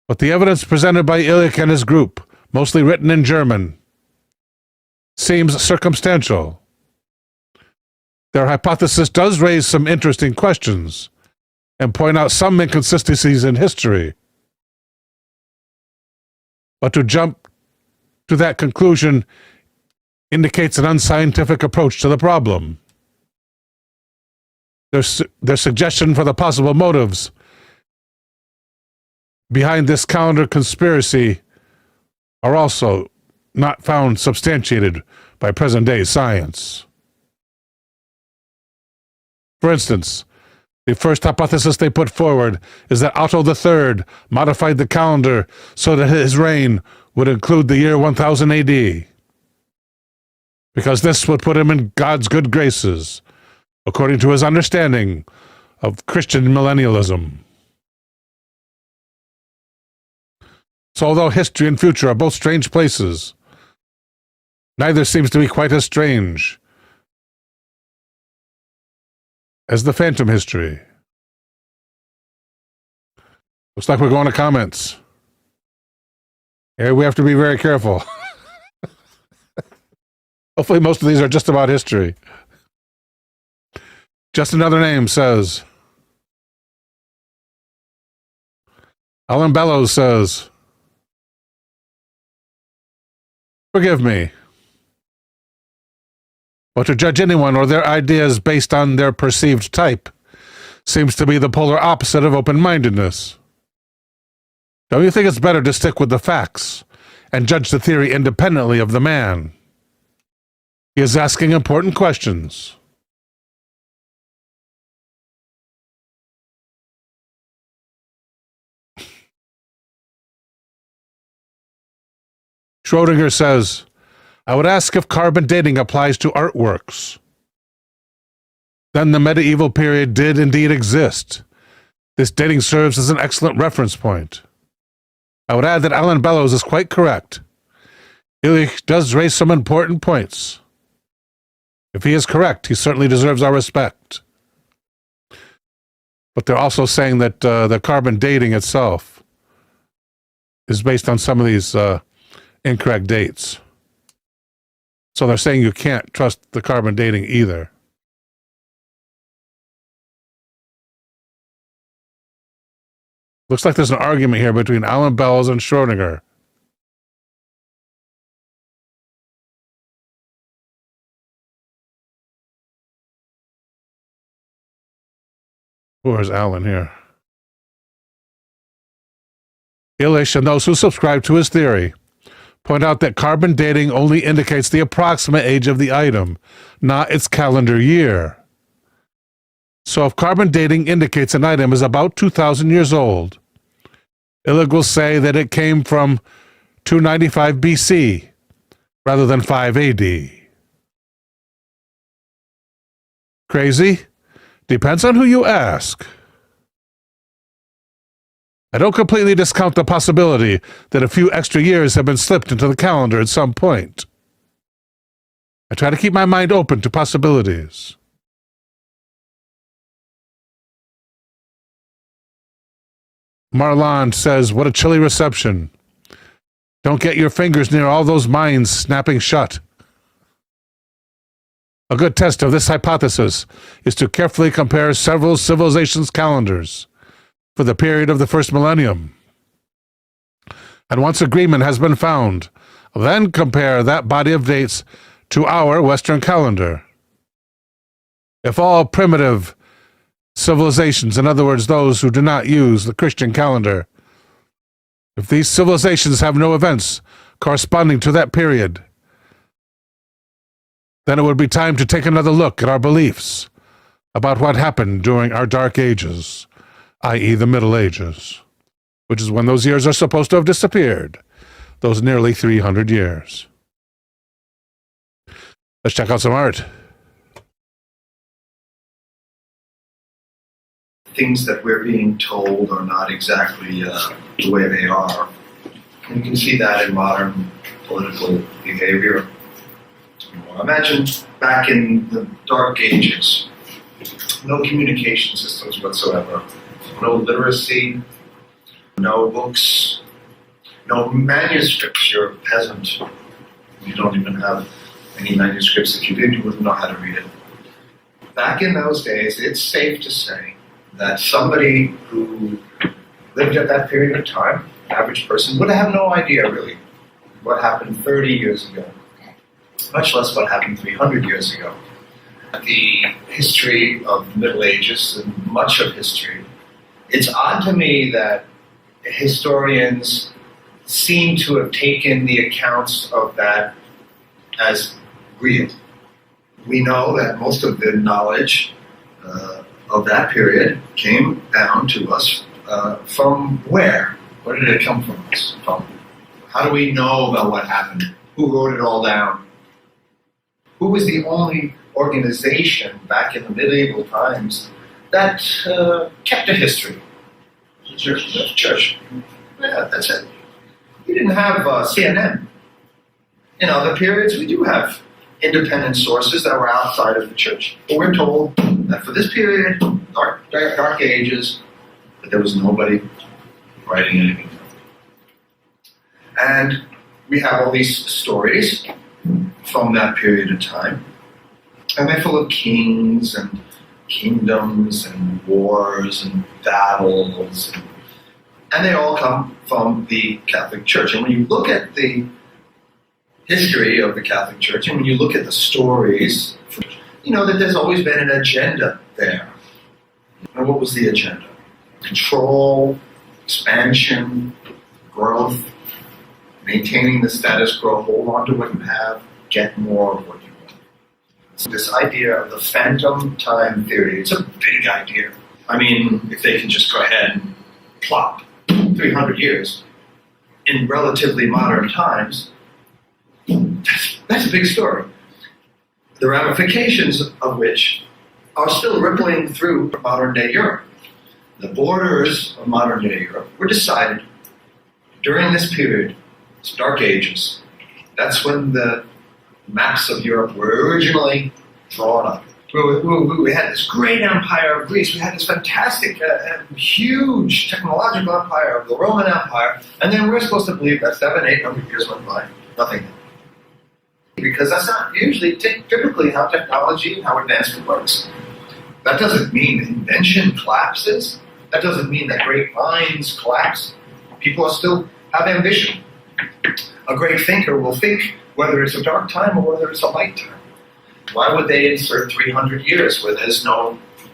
But the evidence presented by Illich and his group, mostly written in German, seems circumstantial. Their hypothesis does raise some interesting questions and point out some inconsistencies in history. But to jump to that conclusion indicates an unscientific approach to the problem. Their suggestion for the possible motives behind this calendar conspiracy are also not found substantiated by present-day science. For instance, the first hypothesis they put forward is that Otto III modified the calendar so that his reign would include the year 1000 AD, because this would put him in God's good graces, according to his understanding of Christian millennialism. So although history and future are both strange places, neither seems to be quite as strange as the phantom history. Looks like we're going to comments. Here we have to be very careful. Hopefully most of these are just about history. Just Another Name says, Alan Bellows says, forgive me, but to judge anyone or their ideas based on their perceived type seems to be the polar opposite of open-mindedness. Don't you think it's better to stick with the facts and judge the theory independently of the man? He is asking important questions. Schrodinger says, I would ask if carbon dating applies to artworks. Then the medieval period did indeed exist. This dating serves as an excellent reference point. I would add that Alan Bellows is quite correct. Illich does raise some important points. If he is correct, he certainly deserves our respect. But they're also saying that the carbon dating itself is based on some of these incorrect dates. So they're saying you can't trust the carbon dating either. Looks like there's an argument here between Alan Bellows and Schrodinger. Where's Alan here? Illich and those who subscribe to his theory point out that carbon dating only indicates the approximate age of the item, not its calendar year. So if carbon dating indicates an item is about 2,000 years old, Illich will say that it came from 295 BC rather than 5 AD. Crazy? Depends on who you ask. I don't completely discount the possibility that a few extra years have been slipped into the calendar at some point. I try to keep my mind open to possibilities. Marlon says, what a chilly reception. Don't get your fingers near all those mines snapping shut. A good test of this hypothesis is to carefully compare several civilizations' calendars for the period of the first millennium. And once agreement has been found, then compare that body of dates to our Western calendar. If all primitive civilizations, in other words, those who do not use the Christian calendar, if these civilizations have no events corresponding to that period, then it would be time to take another look at our beliefs about what happened during our Dark Ages, i.e. the Middle Ages, which is when those years are supposed to have disappeared, those nearly 300 years. Let's check out some art. Things that we're being told are not exactly the way they are. And you can see that in modern political behavior. Imagine back in the Dark Ages, no communication systems whatsoever, no literacy, no books, no manuscripts. You're a peasant. You don't even have any manuscripts. If you did, you wouldn't know how to read it. Back in those days, it's safe to say that somebody who lived at that period of time, average person, would have no idea really what happened 30 years ago, much less what happened 300 years ago. The history of the Middle Ages and much of history, it's odd to me that historians seem to have taken the accounts of that as real. We know that most of the knowledge of that period came down to us from where? Where did it come from us? From? How do we know about what happened? Who wrote it all down? Who was the only organization back in the medieval times that kept a history? The church. The church. Yeah, that's it. We didn't have CNN. In other periods, we do have independent sources that were outside of the church. But we're told that for this period, dark ages, that there was nobody writing anything down. And we have all these stories from that period of time. And they're full of kings and kingdoms and wars and battles. And they all come from the Catholic Church. And when you look at the history of the Catholic Church, and when you look at the stories, you know that there's always been an agenda there. And what was the agenda? Control, expansion, growth, maintaining the status quo, hold on to what you have, get more of what you want. So this idea of the phantom time theory, it's a big idea. I mean, if they can just go ahead and plop 300 years in relatively modern times, that's a big story. The ramifications of which are still rippling through modern-day Europe. The borders of modern-day Europe were decided during this period, it's Dark Ages. That's when the maps of Europe were originally drawn up. We had this great empire of Greece. We had this fantastic, huge technological empire of the Roman Empire. And then we're supposed to believe that 700-800 years went by, nothing. Because that's not usually typically how technology and how advancement works. That doesn't mean invention collapses. That doesn't mean that great minds collapse. People still have ambition. A great thinker will think whether it's a dark time or whether it's a light time. Why would they insert 300 years where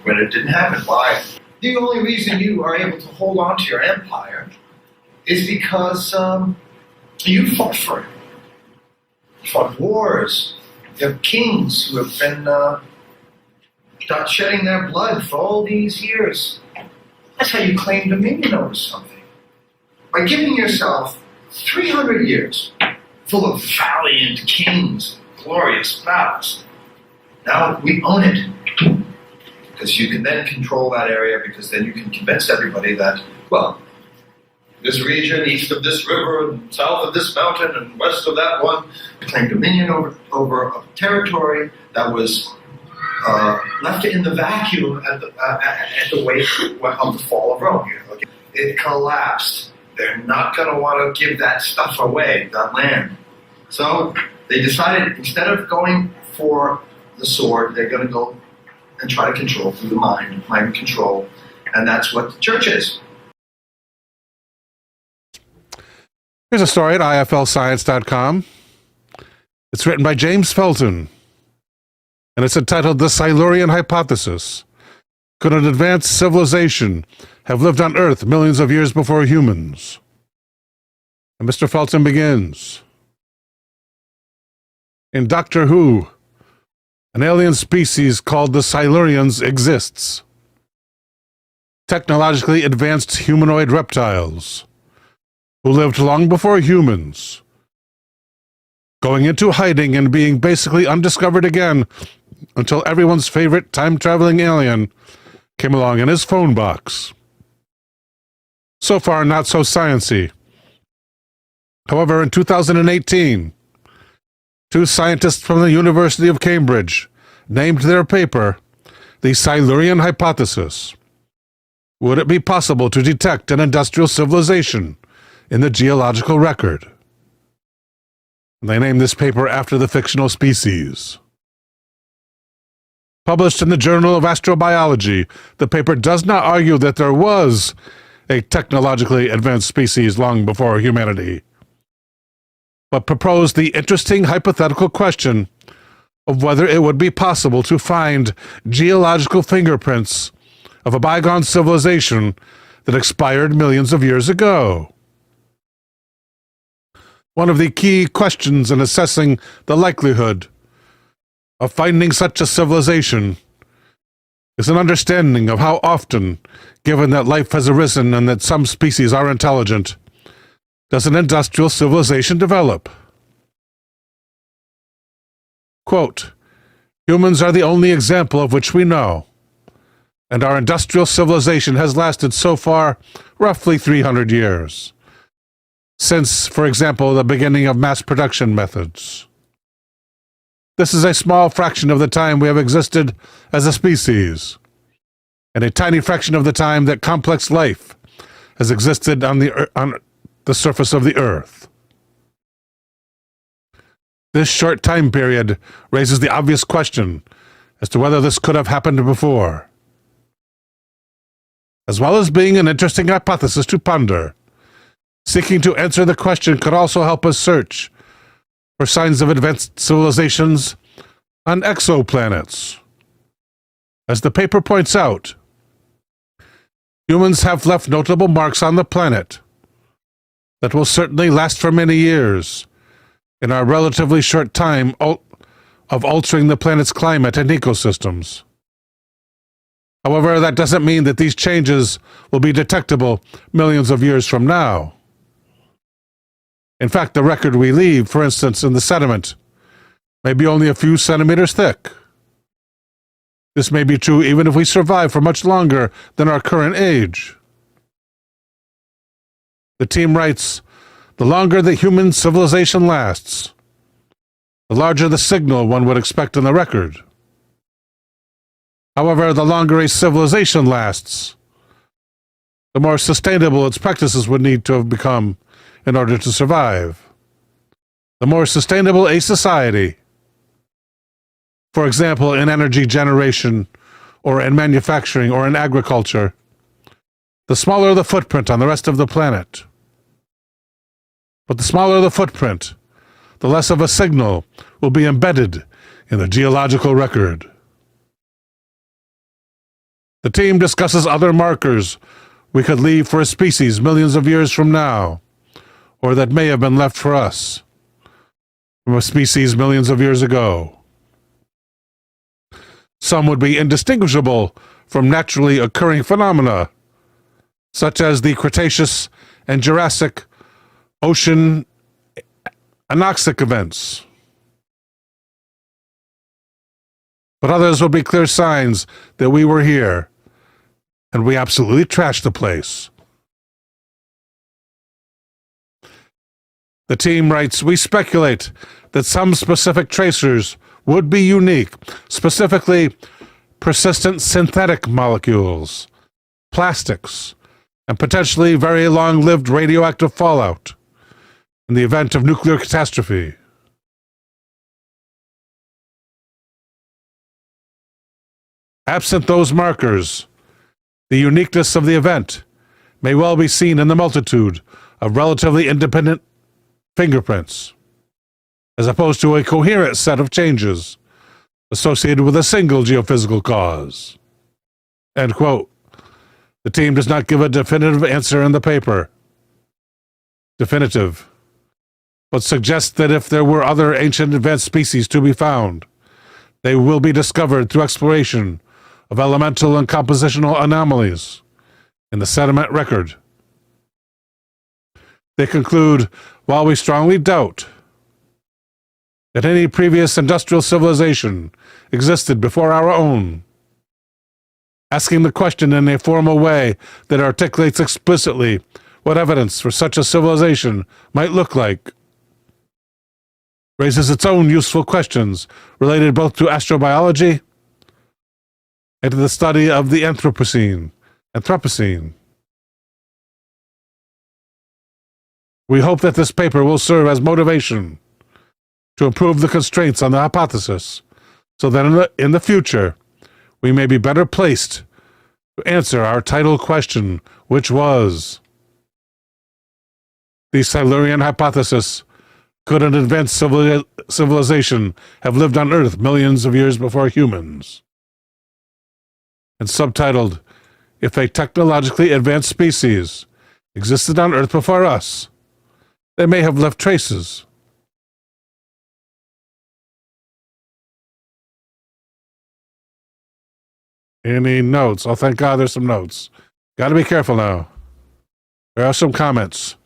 when it didn't happen? Why? The only reason you are able to hold on to your empire is because you fought for it. You fought wars. You have kings who have been not shedding their blood for all these years. That's how you claim dominion over something. By giving yourself 300 years full of valiant kings, glorious battles. Now we own it. Because you can then control that area, because then you can convince everybody that, well, this region, east of this river, and south of this mountain, and west of that one, claim dominion over a territory that was left in the vacuum at the wake of the fall of Rome. It collapsed. They're not going to want to give that stuff away, that land. So they decided, instead of going for the sword, they're going to go and try to control through the mind control. And that's what the church is. Here's a story at iflscience.com. It's written by James Felton, and it's entitled The Silurian Hypothesis. Could an advanced civilization have lived on Earth millions of years before humans? And Mr. Felton begins. In Doctor Who, an alien species called the Silurians exists. Technologically advanced humanoid reptiles who lived long before humans, going into hiding and being basically undiscovered again until everyone's favorite time-traveling alien came along in his phone box. So far, not so science-y. However, in 2018, two scientists from the University of Cambridge named their paper the Silurian Hypothesis. Would it be possible to detect an industrial civilization in the geological record? And they named this paper after the fictional species. Published in the Journal of Astrobiology, the paper does not argue that there was a technologically advanced species long before humanity, but proposed the interesting hypothetical question of whether it would be possible to find geological fingerprints of a bygone civilization that expired millions of years ago. One of the key questions in assessing the likelihood of finding such a civilization is an understanding of how often, given that life has arisen and that some species are intelligent, does an industrial civilization develop? Quote, humans are the only example of which we know, and our industrial civilization has lasted so far roughly 300 years. Since, for example, the beginning of mass production methods. This is a small fraction of the time we have existed as a species, and a tiny fraction of the time that complex life has existed on the surface of the Earth. This short time period raises the obvious question as to whether this could have happened before. As well as being an interesting hypothesis to ponder, seeking to answer the question could also help us search for signs of advanced civilizations on exoplanets. As the paper points out, humans have left notable marks on the planet that will certainly last for many years in our relatively short time of altering the planet's climate and ecosystems. However, that doesn't mean that these changes will be detectable millions of years from now. In fact, the record we leave, for instance, in the sediment, may be only a few centimeters thick. This may be true even if we survive for much longer than our current age. The team writes, the longer the human civilization lasts, the larger the signal one would expect in the record. However, the longer a civilization lasts, the more sustainable its practices would need to have become in order to survive. The more sustainable a society, for example, in energy generation, or in manufacturing, or in agriculture, the smaller the footprint on the rest of the planet. But the smaller the footprint, the less of a signal will be embedded in the geological record. The team discusses other markers we could leave for a species millions of years from now, or that may have been left for us from a species millions of years ago. Some would be indistinguishable from naturally occurring phenomena, such as the Cretaceous and Jurassic ocean anoxic events. But others would be clear signs that we were here, and we absolutely trashed the place. The team writes, we speculate that some specific tracers would be unique, specifically persistent synthetic molecules, plastics, and potentially very long-lived radioactive fallout in the event of nuclear catastrophe. Absent those markers, the uniqueness of the event may well be seen in the multitude of relatively independent fingerprints, as opposed to a coherent set of changes associated with a single geophysical cause. End quote. The team does not give a definitive answer in the paper. Definitive. But suggests that if there were other ancient advanced species to be found, they will be discovered through exploration of elemental and compositional anomalies in the sediment record. They conclude, while we strongly doubt that any previous industrial civilization existed before our own, asking the question in a formal way that articulates explicitly what evidence for such a civilization might look like raises its own useful questions related both to astrobiology and to the study of the Anthropocene. We hope that this paper will serve as motivation to improve the constraints on the hypothesis so that in the future we may be better placed to answer our title question, which was, the Silurian Hypothesis: could an advanced civilization have lived on Earth millions of years before humans? And subtitled, if a technologically advanced species existed on Earth before us, they may have left traces. Any notes? Oh, thank God there's some notes. Got to be careful now. There are some comments.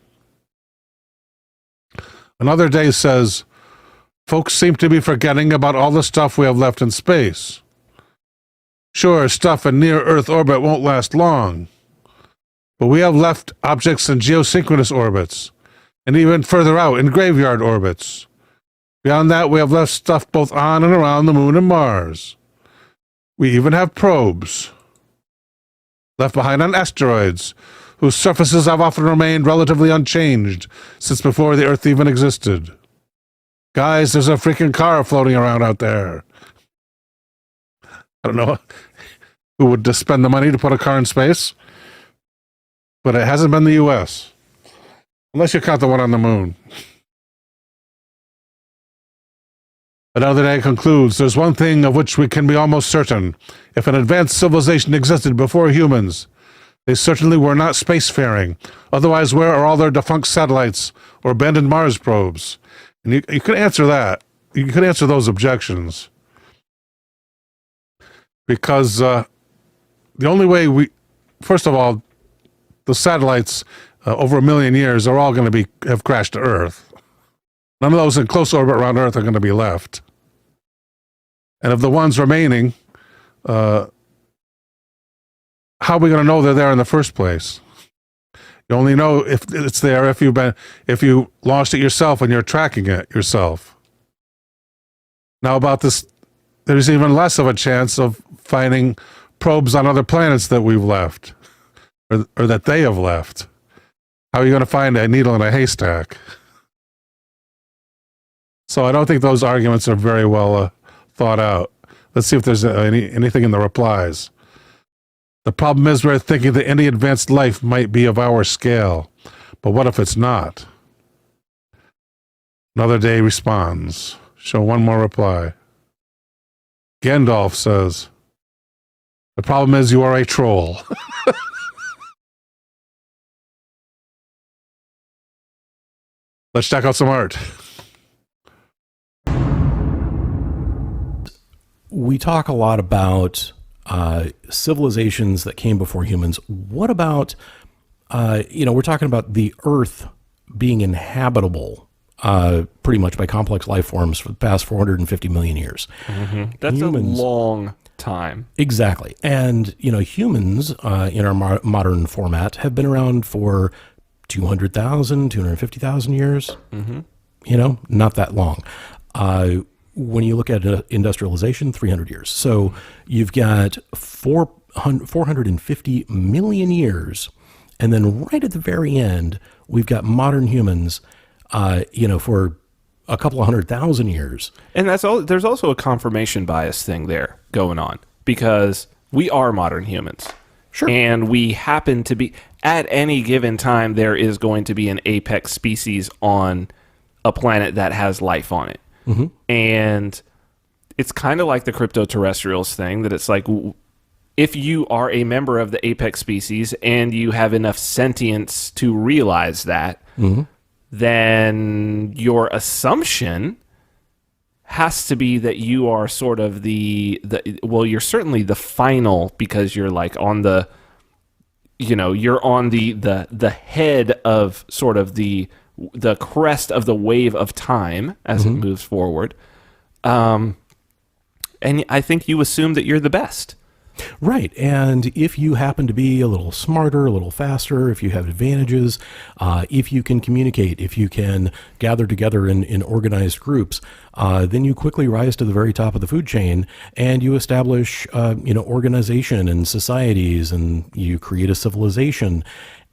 Another day says, folks seem to be forgetting about all the stuff we have left in space. Sure, stuff in near-Earth orbit won't last long, but we have left objects in geosynchronous orbits, and even further out in graveyard orbits. Beyond that, we have left stuff both on and around the Moon and Mars. We even have probes left behind on asteroids, whose surfaces have often remained relatively unchanged since before the Earth even existed. Guys, there's a freaking car floating around out there. I don't know who would just spend the money to put a car in space, but it hasn't been the U.S., unless you count the one on the moon. Another day concludes, there's one thing of which we can be almost certain. If an advanced civilization existed before humans, they certainly were not spacefaring. Otherwise, where are all their defunct satellites or abandoned Mars probes? And you could answer that. You could answer those objections. Because the only way first of all, the satellites over 1 million years are all going to have crashed to Earth. None of those in close orbit around Earth are going to be left. And of the ones remaining, how are we going to know they're there in the first place? You only know if it's there if you launched it yourself and you're tracking it yourself. Now about this, there's even less of a chance of finding probes on other planets that we've left, or that they have left. How are you going to find a needle in a haystack? So I don't think those arguments are very well thought out. Let's see if there's anything in the replies. The problem is we're thinking that any advanced life might be of our scale, but what if it's not? Another day responds. Show one more reply. Gandalf says, the problem is you are a troll. Let's check out some art. We talk a lot about civilizations that came before humans. What about, we're talking about the Earth being inhabitable pretty much by complex life forms for the past 450 million years. That's humans, a long time. Exactly. And, humans in our modern format have been around for 200,000, 250,000 years. Not that long. When you look at industrialization, 300 years. So you've got 450 million years. And then right at the very end, we've got modern humans, for a couple of 100,000 years. And there's also a confirmation bias thing there going on, because we are modern humans. Sure. And we happen to be, at any given time, there is going to be an apex species on a planet that has life on it. And it's kind of like the crypto-terrestrials thing, that it's like, if you are a member of the apex species and you have enough sentience to realize that, then your assumption has to be that you are sort of you're certainly the final, because you're like on the, you're on the head of sort of the crest of the wave of time as it moves forward. And I think you assume that you're the best. Right. And if you happen to be a little smarter, a little faster, if you have advantages, if you can communicate, if you can gather together in organized groups, then you quickly rise to the very top of the food chain, and you establish, organization and societies, and you create a civilization.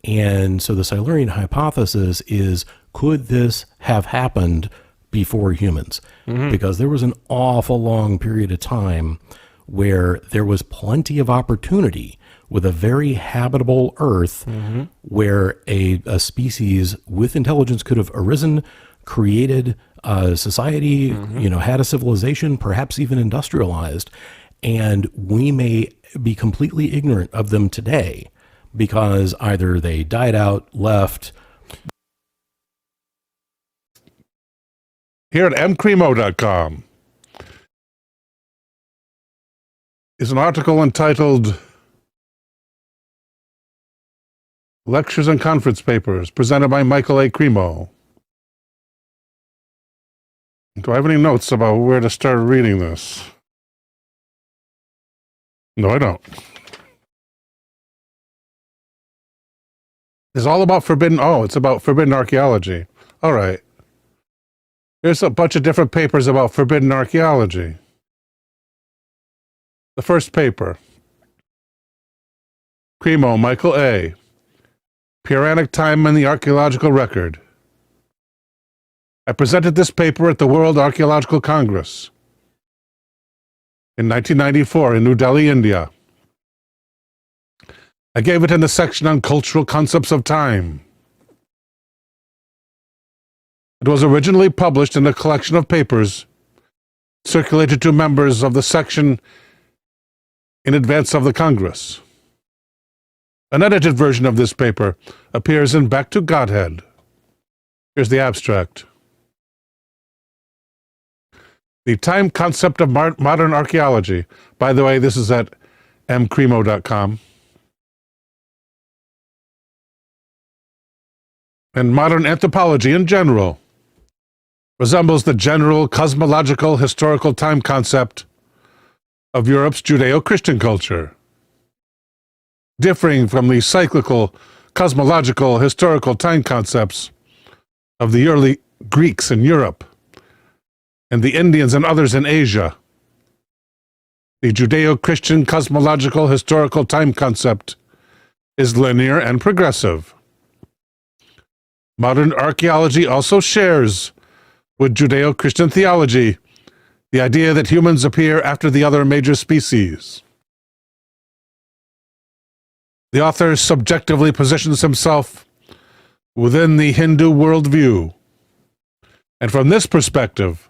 And so the Silurian hypothesis is, could this have happened before humans? Because there was an awful long period of time where there was plenty of opportunity with a very habitable Earth, where a species with intelligence could have arisen, created a society, had a civilization, perhaps even industrialized. And we may be completely ignorant of them today, because either they died out, left. Here at mcremo.com is an article entitled Lectures and Conference Papers, presented by Michael A. Cremo. Do I have any notes about where to start reading this? No, I don't. It's all about it's about forbidden archaeology. All right. Here's a bunch of different papers about forbidden archaeology. The first paper. Cremo, Michael A. Puranic Time in the Archaeological Record. I presented this paper at the World Archaeological Congress in 1994 in New Delhi, India. I gave it in the section on cultural concepts of time. It was originally published in a collection of papers circulated to members of the section in advance of the Congress. An edited version of this paper appears in Back to Godhead. Here's the abstract. The time concept of modern archaeology. By the way, this is at mcremo.com. And modern anthropology in general resembles the general cosmological historical time concept of Europe's Judeo-Christian culture, differing from the cyclical cosmological historical time concepts of the early Greeks in Europe and the Indians and others in Asia. The Judeo-Christian cosmological historical time concept is linear and progressive. Modern archaeology also shares with Judeo-Christian theology the idea that humans appear after the other major species. The author subjectively positions himself within the Hindu worldview, and from this perspective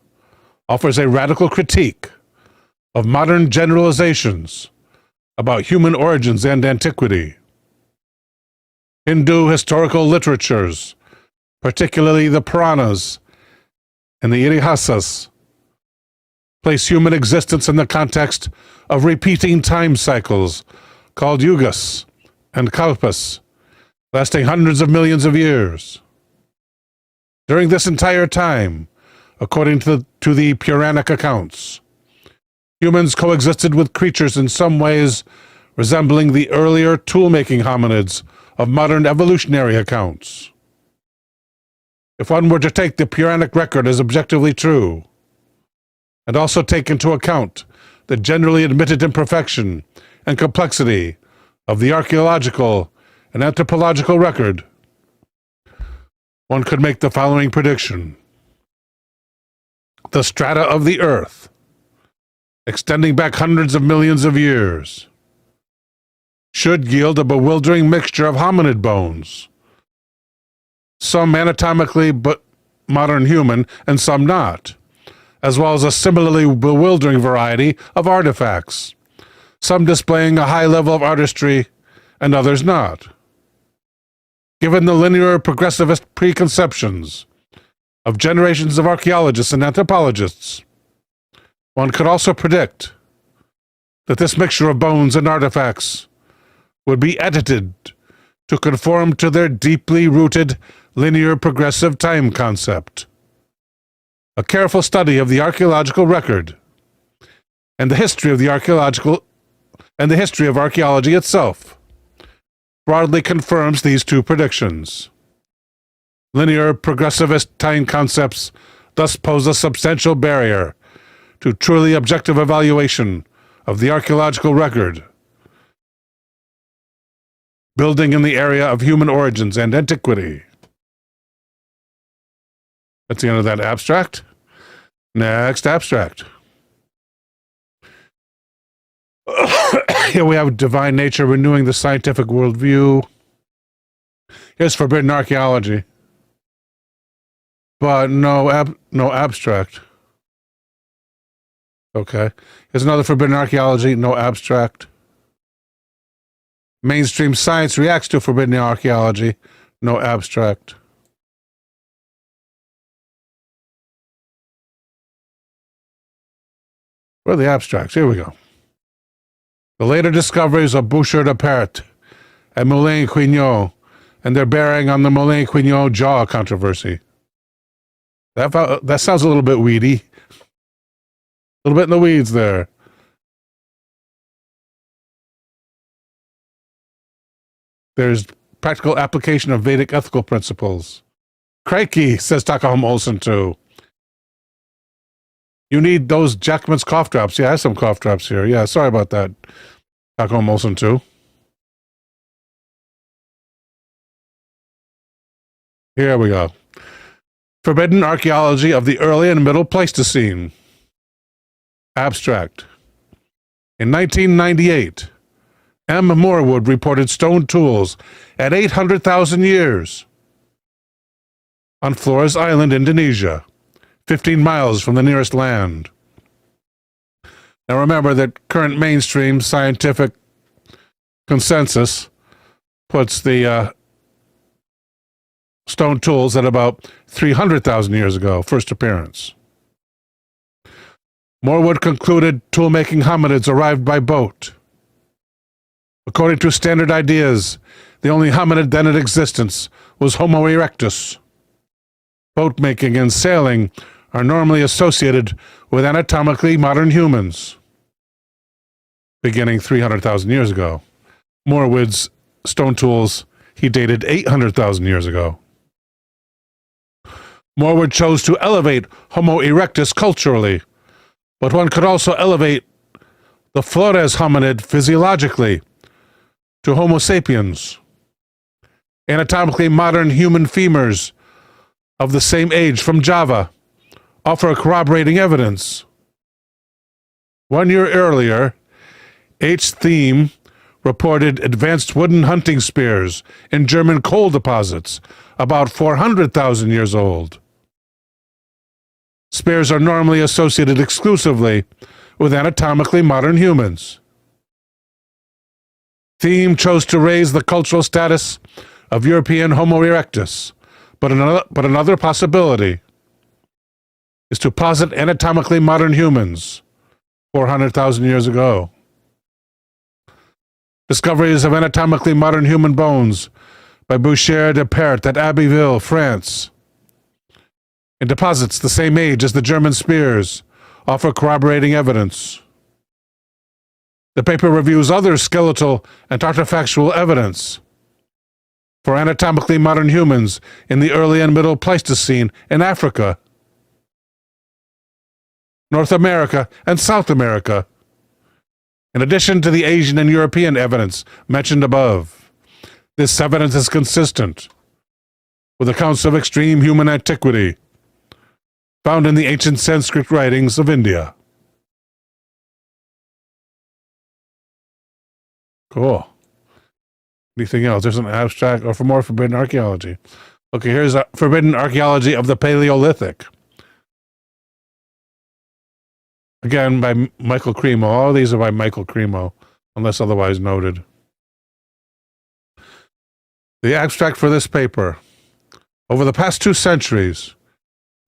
offers a radical critique of modern generalizations about human origins and antiquity. Hindu historical literatures particularly the piranhas and the irihasas, place human existence in the context of repeating time cycles called yugas and kalpas, lasting hundreds of millions of years. During this entire time, according to the Puranic accounts, humans coexisted with creatures in some ways resembling the earlier tool-making hominids of modern evolutionary accounts. If one were to take the Puranic record as objectively true, and also take into account the generally admitted imperfection and complexity of the archaeological and anthropological record, one could make the following prediction. The strata of the Earth, extending back hundreds of millions of years, should yield a bewildering mixture of hominid bones, some anatomically but modern human and some not, as well as a similarly bewildering variety of artifacts, some displaying a high level of artistry and others not. Given the linear progressivist preconceptions of generations of archaeologists and anthropologists, one could also predict that this mixture of bones and artifacts would be edited to conform to their deeply rooted linear progressive time concept. A careful study of the archaeological record and the history of archaeology itself broadly confirms these two predictions. Linear progressivist time concepts thus pose a substantial barrier to truly objective evaluation of the archaeological record, building in the area of human origins and antiquity. That's the end of that abstract. Next abstract. Here we have divine nature renewing the scientific worldview. Here's forbidden archaeology, but no abstract. Okay. Here's another forbidden archaeology, no abstract. Mainstream science reacts to forbidden archaeology, no abstract. Where are the abstracts? Here we go. The later discoveries of Bouchard Appert and Moulin-Quignon and their bearing on the Moulin-Quignon jaw controversy. That sounds a little bit weedy. A little bit in the weeds there. There's practical application of Vedic ethical principles. Crikey, says Takahama Olsen too. You need those Jackman's cough drops. Yeah, I have some cough drops here. Yeah, sorry about that. Takahama Olsen too. Here we go. Forbidden archaeology of the early and middle Pleistocene. Abstract. In 1998, M. Morewood reported stone tools at 800,000 years on Flores Island, Indonesia, 15 miles from the nearest land. Now remember that current mainstream scientific consensus puts the stone tools at about 300,000 years ago, first appearance. Morewood concluded tool-making hominids arrived by boat. According to standard ideas, the only hominid then in existence was Homo erectus. Boat-making and sailing are normally associated with anatomically modern humans, beginning 300,000 years ago. Morewood's stone tools he dated 800,000 years ago. Morewood chose to elevate Homo erectus culturally, but one could also elevate the Flores hominid physiologically to Homo sapiens. Anatomically modern human femurs of the same age from Java offer corroborating evidence. 1 year earlier, H. Thiem reported advanced wooden hunting spears in German coal deposits about 400,000 years old. Spears are normally associated exclusively with anatomically modern humans. Thiem chose to raise the cultural status of European Homo erectus But another possibility is to posit anatomically modern humans 400,000 years ago. Discoveries of anatomically modern human bones by Boucher de Pert at Abbeville, France, in deposits the same age as the German spears, offer corroborating evidence. The paper reviews other skeletal and artifactual evidence for anatomically modern humans in the early and middle Pleistocene in Africa, North America, and South America, in addition to the Asian and European evidence mentioned above. This evidence is consistent with accounts of extreme human antiquity found in the ancient Sanskrit writings of India. Cool. Anything else? There's an abstract, or for more forbidden archaeology. Okay, here's a forbidden archaeology of the Paleolithic. Again, by Michael Cremo. All these are by Michael Cremo, unless otherwise noted. The abstract for this paper. Over the past 2 centuries,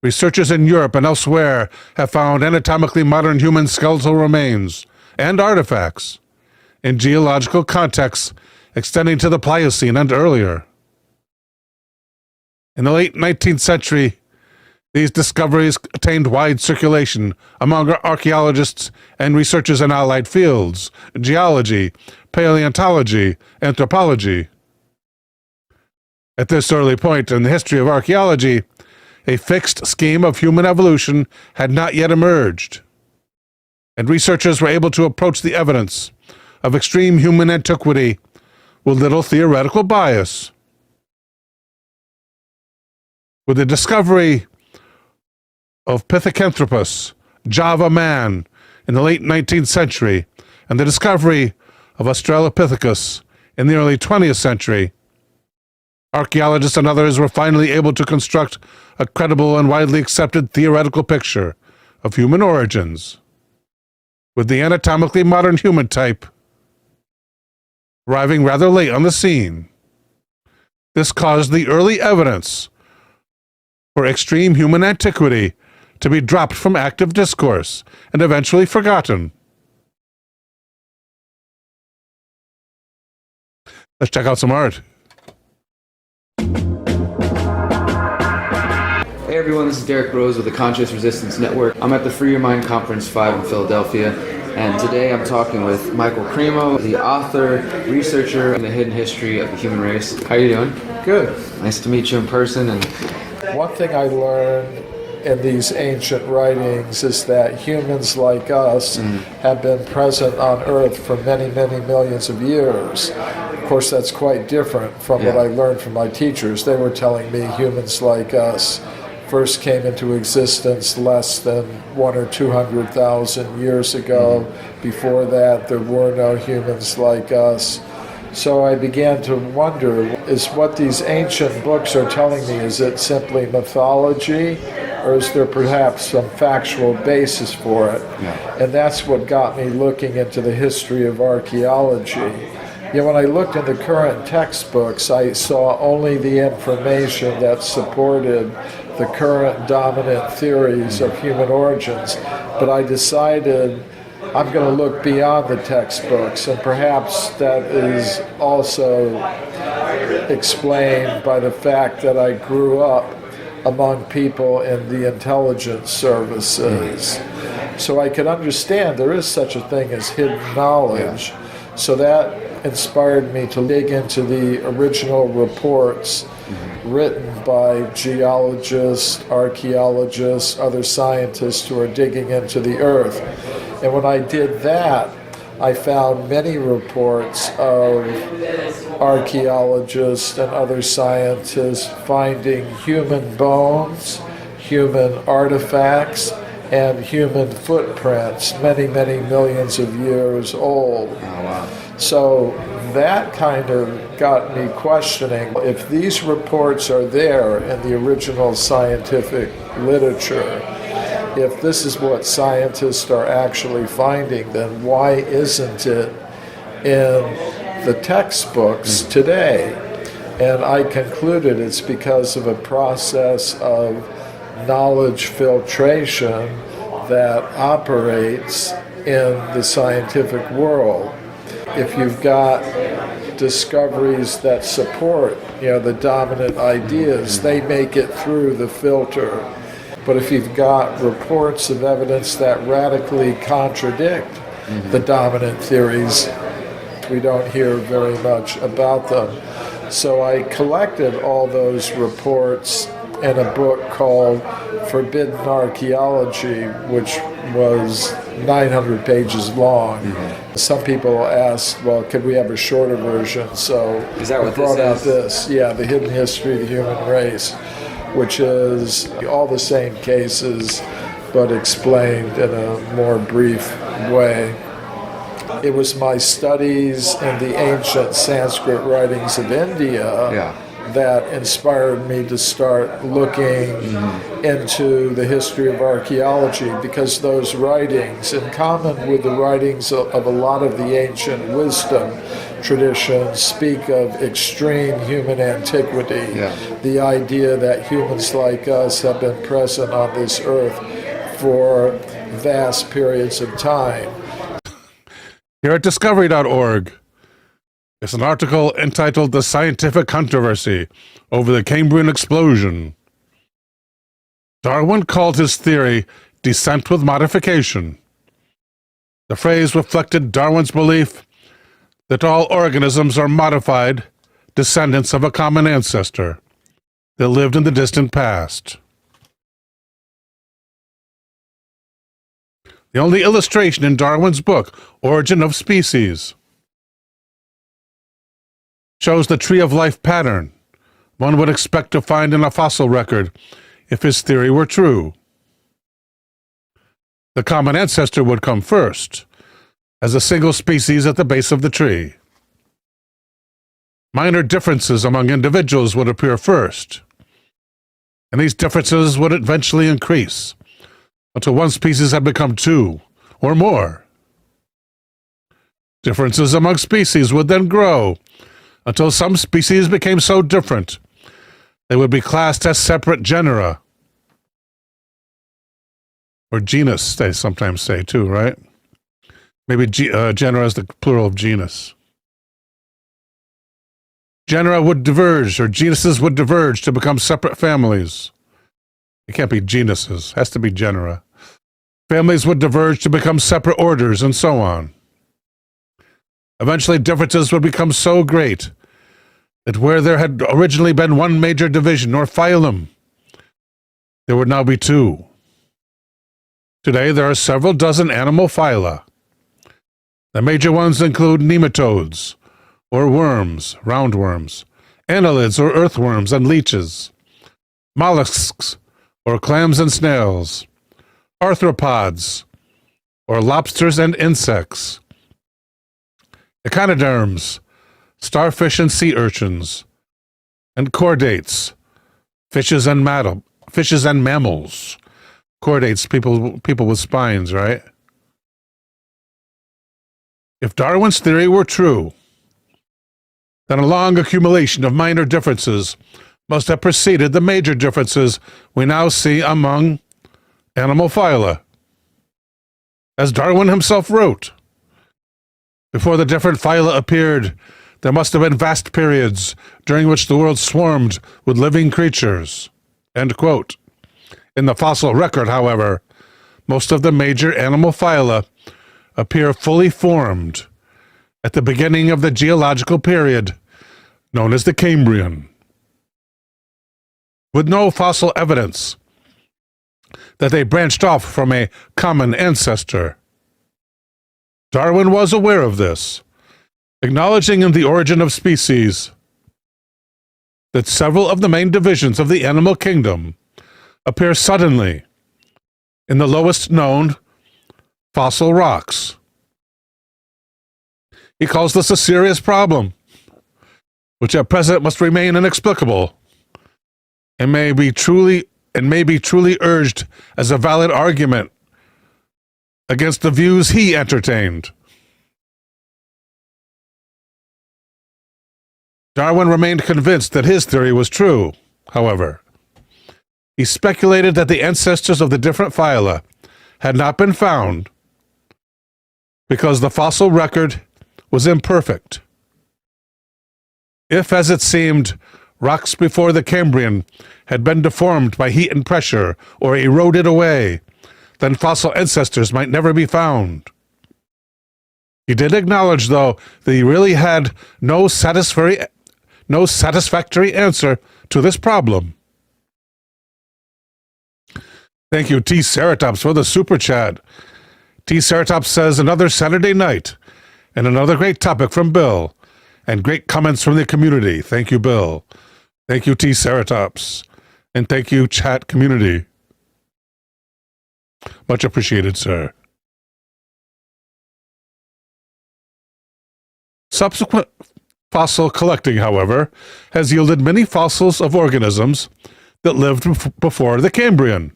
researchers in Europe and elsewhere have found anatomically modern human skeletal remains and artifacts in geological contexts extending to the Pliocene and earlier. In the late 19th century, these discoveries attained wide circulation among archaeologists and researchers in allied fields, geology, paleontology, anthropology. At this early point in the history of archaeology, a fixed scheme of human evolution had not yet emerged, and researchers were able to approach the evidence of extreme human antiquity with little theoretical bias. With the discovery of Pithecanthropus, Java man, in the late 19th century, and the discovery of Australopithecus in the early 20th century, archaeologists and others were finally able to construct a credible and widely accepted theoretical picture of human origins, with the anatomically modern human type arriving rather late on the scene. This caused the early evidence for extreme human antiquity to be dropped from active discourse and eventually forgotten. Let's check out some art. Hey everyone, this is Derek Rose with the Conscious Resistance Network. I'm at the Free Your Mind Conference 5 in Philadelphia, and today I'm talking with Michael Cremo, the author, researcher in the hidden history of the human race. How are you doing? Good. Nice to meet you in person. And one thing I learned in these ancient writings is that humans like us have been present on Earth for many, many millions of years. Of course, that's quite different from what I learned from my teachers. They were telling me humans like us first came into existence less than 100,000 or 200,000 years ago. Before that, there were no humans like us. So I began to wonder, is what these ancient books are telling me, is it simply mythology, or is there perhaps some factual basis for it? And that's what got me looking into the history of archaeology. Yet when I looked in the current textbooks, I saw only the information that supported the current dominant theories of human origins. But I decided I'm going to look beyond the textbooks, and perhaps that is also explained by the fact that I grew up among people in the intelligence services. So I could understand there is such a thing as hidden knowledge. So that inspired me to dig into the original reports written by geologists, archaeologists, other scientists who are digging into the earth. And when I did that, I found many reports of archaeologists and other scientists finding human bones, human artifacts, and human footprints, many, many millions of years old. oh wow, So that kind of got me questioning if these reports are there in the original scientific literature, if this is what scientists are actually finding, then why isn't it in the textbooks today? And I concluded it's because of a process of knowledge filtration that operates in the scientific world. If you've got discoveries that support, the dominant ideas, they make it through the filter. But if you've got reports of evidence that radically contradict the dominant theories, we don't hear very much about them. So I collected all those reports in a book called Forbidden Archaeology, which was 900 pages long. Some people asked, well, could we have a shorter version? So Is that what I brought out this is? The Hidden History of the Human Race, which is all the same cases, but explained in a more brief way. It was my studies in the ancient Sanskrit writings of India that inspired me to start looking into the history of archaeology, because those writings, in common with the writings of a lot of the ancient wisdom traditions, speak of extreme human antiquity, the idea that humans like us have been present on this earth for vast periods of time. Here at Discovery.org is an article entitled The Scientific Controversy Over the Cambrian Explosion. Darwin called his theory descent with modification. The phrase reflected Darwin's belief that all organisms are modified descendants of a common ancestor that lived in the distant past. The only illustration in Darwin's book, Origin of Species, shows the tree of life pattern one would expect to find in a fossil record if his theory were true. The common ancestor would come first, as a single species at the base of the tree. Minor differences among individuals would appear first, and these differences would eventually increase until one species had become two or more. Differences among species would then grow until some species became so different they would be classed as separate genera. Or genus, they sometimes say too, right? Maybe genera is the plural of genus. Genera would diverge, or genuses would diverge to become separate families. It can't be genuses, it has to be genera. Families would diverge to become separate orders, and so on. Eventually, differences would become so great that where there had originally been one major division, or phylum, there would now be two. Today, there are several dozen animal phyla. The major ones include nematodes, or worms, roundworms, annelids, or earthworms, and leeches, mollusks, or clams and snails, arthropods, or lobsters and insects, echinoderms, starfish and sea urchins, and chordates, fishes and mammals. Chordates, people with spines, right? If Darwin's theory were true, then a long accumulation of minor differences must have preceded the major differences we now see among animal phyla. As Darwin himself wrote, before the different phyla appeared, there must have been vast periods during which the world swarmed with living creatures. End quote. In the fossil record, however, most of the major animal phyla appear fully formed at the beginning of the geological period known as the Cambrian, with no fossil evidence that they branched off from a common ancestor. Darwin was aware of this, acknowledging in The Origin of Species that several of the main divisions of the animal kingdom appear suddenly in the lowest known fossil rocks. He calls this a serious problem, which at present must remain inexplicable, and may be truly urged as a valid argument against the views he entertained. Darwin remained convinced that his theory was true, however. He speculated that the ancestors of the different phyla had not been found because the fossil record was imperfect. If, as it seemed, rocks before the Cambrian had been deformed by heat and pressure or eroded away, then fossil ancestors might never be found. He did acknowledge, though, that he really had no satisfactory answer to this problem. Thank you, T. Ceratops, for the super chat. T. Ceratops says, another Saturday night and another great topic from Bill and great comments from the community. Thank you, Bill. Thank you, T. Ceratops. And thank you, chat community. Much appreciated, sir. Subsequent fossil collecting, however, has yielded many fossils of organisms that lived before the Cambrian.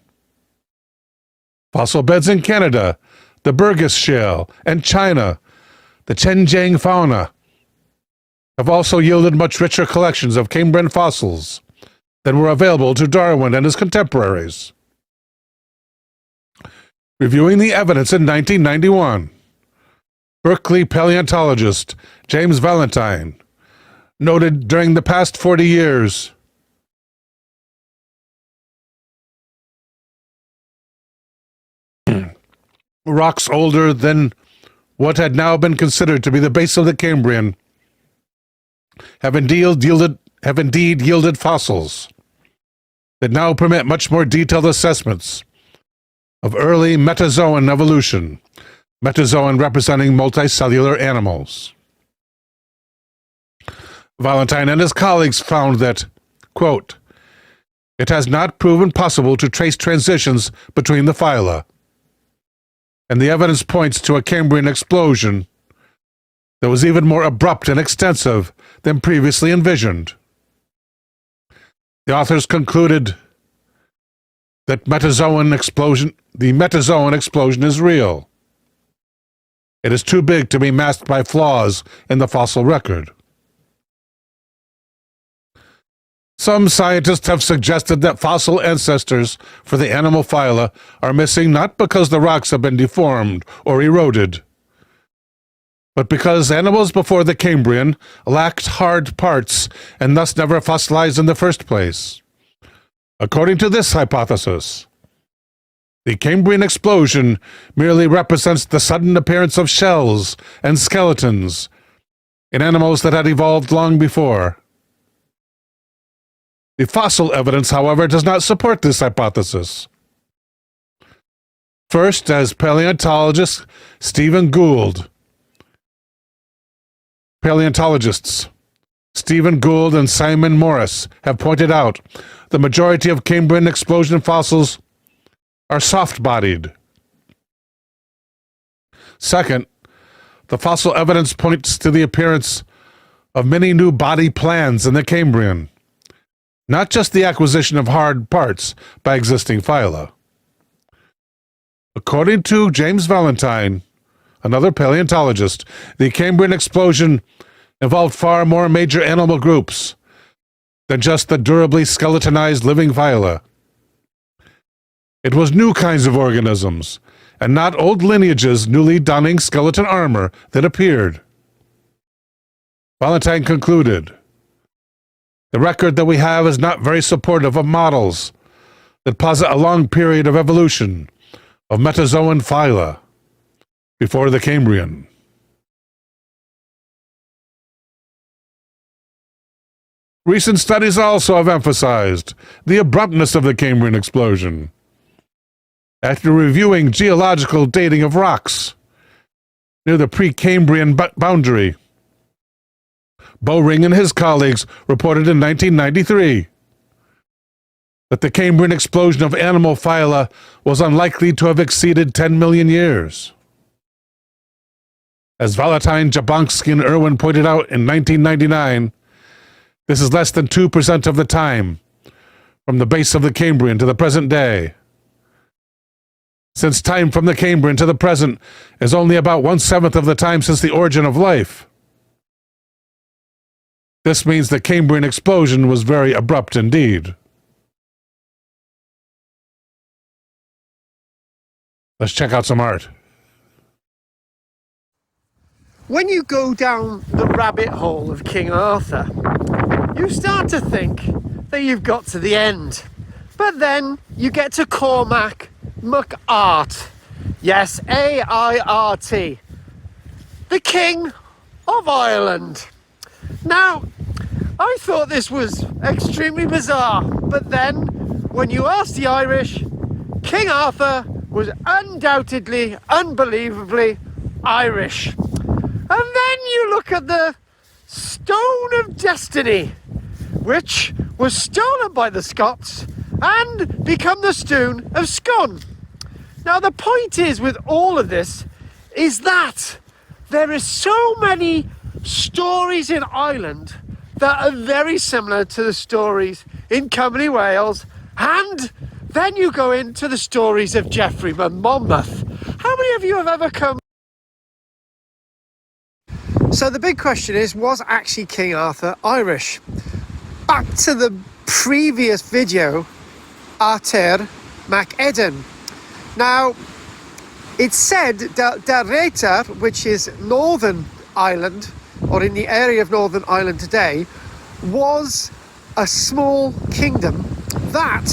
Fossil beds in Canada, the Burgess Shale, and China, the Chenjiang fauna, have also yielded much richer collections of Cambrian fossils than were available to Darwin and his contemporaries. Reviewing the evidence in 1991, Berkeley paleontologist James Valentine noted during the past 40 years rocks older than what had now been considered to be the base of the Cambrian have indeed yielded fossils that now permit much more detailed assessments of early metazoan evolution, metazoan representing multicellular animals. Valentine and his colleagues found that, quote, it has not proven possible to trace transitions between the phyla, and the evidence points to a Cambrian explosion that was even more abrupt and extensive than previously envisioned. The authors concluded that the Metazoan explosion is real. It is too big to be masked by flaws in the fossil record. Some scientists have suggested that fossil ancestors for the animal phyla are missing not because the rocks have been deformed or eroded, but because animals before the Cambrian lacked hard parts and thus never fossilized in the first place. According to this hypothesis, the Cambrian explosion merely represents the sudden appearance of shells and skeletons in animals that had evolved long before. The fossil evidence, however, does not support this hypothesis. First, as paleontologists Stephen Gould and Simon Morris have pointed out, the majority of Cambrian explosion fossils are soft-bodied. Second, the fossil evidence points to the appearance of many new body plans in the Cambrian, not just the acquisition of hard parts by existing phyla. According to James Valentine, another paleontologist, the Cambrian explosion involved far more major animal groups than just the durably skeletonized living phyla. It was new kinds of organisms, and not old lineages newly donning skeleton armor that appeared. Valentine concluded, the record that we have is not very supportive of models that posit a long period of evolution of metazoan phyla before the Cambrian. Recent studies also have emphasized the abruptness of the Cambrian explosion. After reviewing geological dating of rocks near the pre-Cambrian boundary, Bowring and his colleagues reported in 1993 that the Cambrian explosion of animal phyla was unlikely to have exceeded 10 million years. As Valentine, Jablonski, and Irwin pointed out in 1999, this is less than 2% of the time from the base of the Cambrian to the present day. Since time from the Cambrian to the present is only about 1/7 of the time since the origin of life. This means the Cambrian explosion was very abrupt indeed. Let's check out some art. When you go down the rabbit hole of King Arthur, you start to think that you've got to the end. But then you get to Cormac MacArt. Yes, A-I-R-T. The King of Ireland. Now, I thought this was extremely bizarre, but then when you ask the Irish, King Arthur was undoubtedly, unbelievably Irish. And then you look at the Stone of Destiny, which was stolen by the Scots and become the Stone of Scone. Now the point is with all of this is that there is so many stories in Ireland that are very similar to the stories in Cymru, Wales, and then you go into the stories of Geoffrey of Monmouth. How many of you have ever come? So the big question is, was actually King Arthur Irish? Back to the previous video, Arthur Mac Eden. Now, it's said that Darretar, which is Northern Ireland, or in the area of Northern Ireland today, was a small kingdom that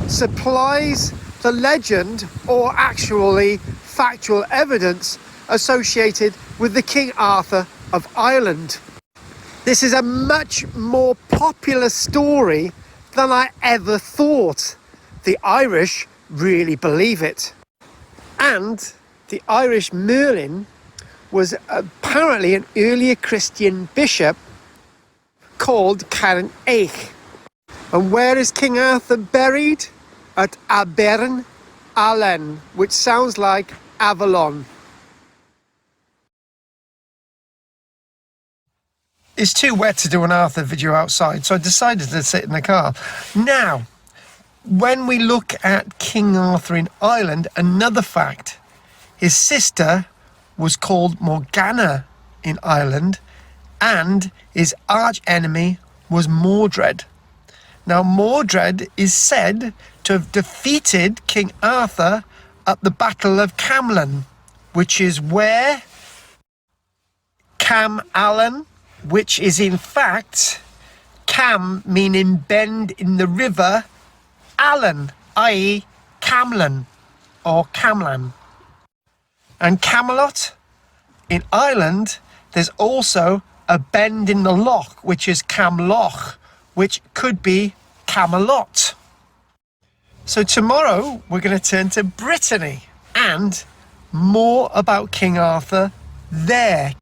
supplies the legend, or actually factual evidence, associated with the King Arthur of Ireland. This is a much more popular story than I ever thought. The Irish really believe it. And the Irish Merlin was apparently an earlier Christian bishop called Cairn Eich. And where is King Arthur buried? At Abern Allen, which sounds like Avalon. It's too wet to do an Arthur video outside, so I decided to sit in the car. Now, when we look at King Arthur in Ireland, another fact, his sister was called Morgana in Ireland, and his arch enemy was Mordred. Now, Mordred is said to have defeated King Arthur at the Battle of Camlan, which is where Cam Allen, which is in fact Cam meaning bend in the river, Allen, i.e. Camlan or Camlan. And Camelot in Ireland, there's also a bend in the loch, which is Camloch, which could be Camelot. So tomorrow we're going to turn to Brittany and more about King Arthur there.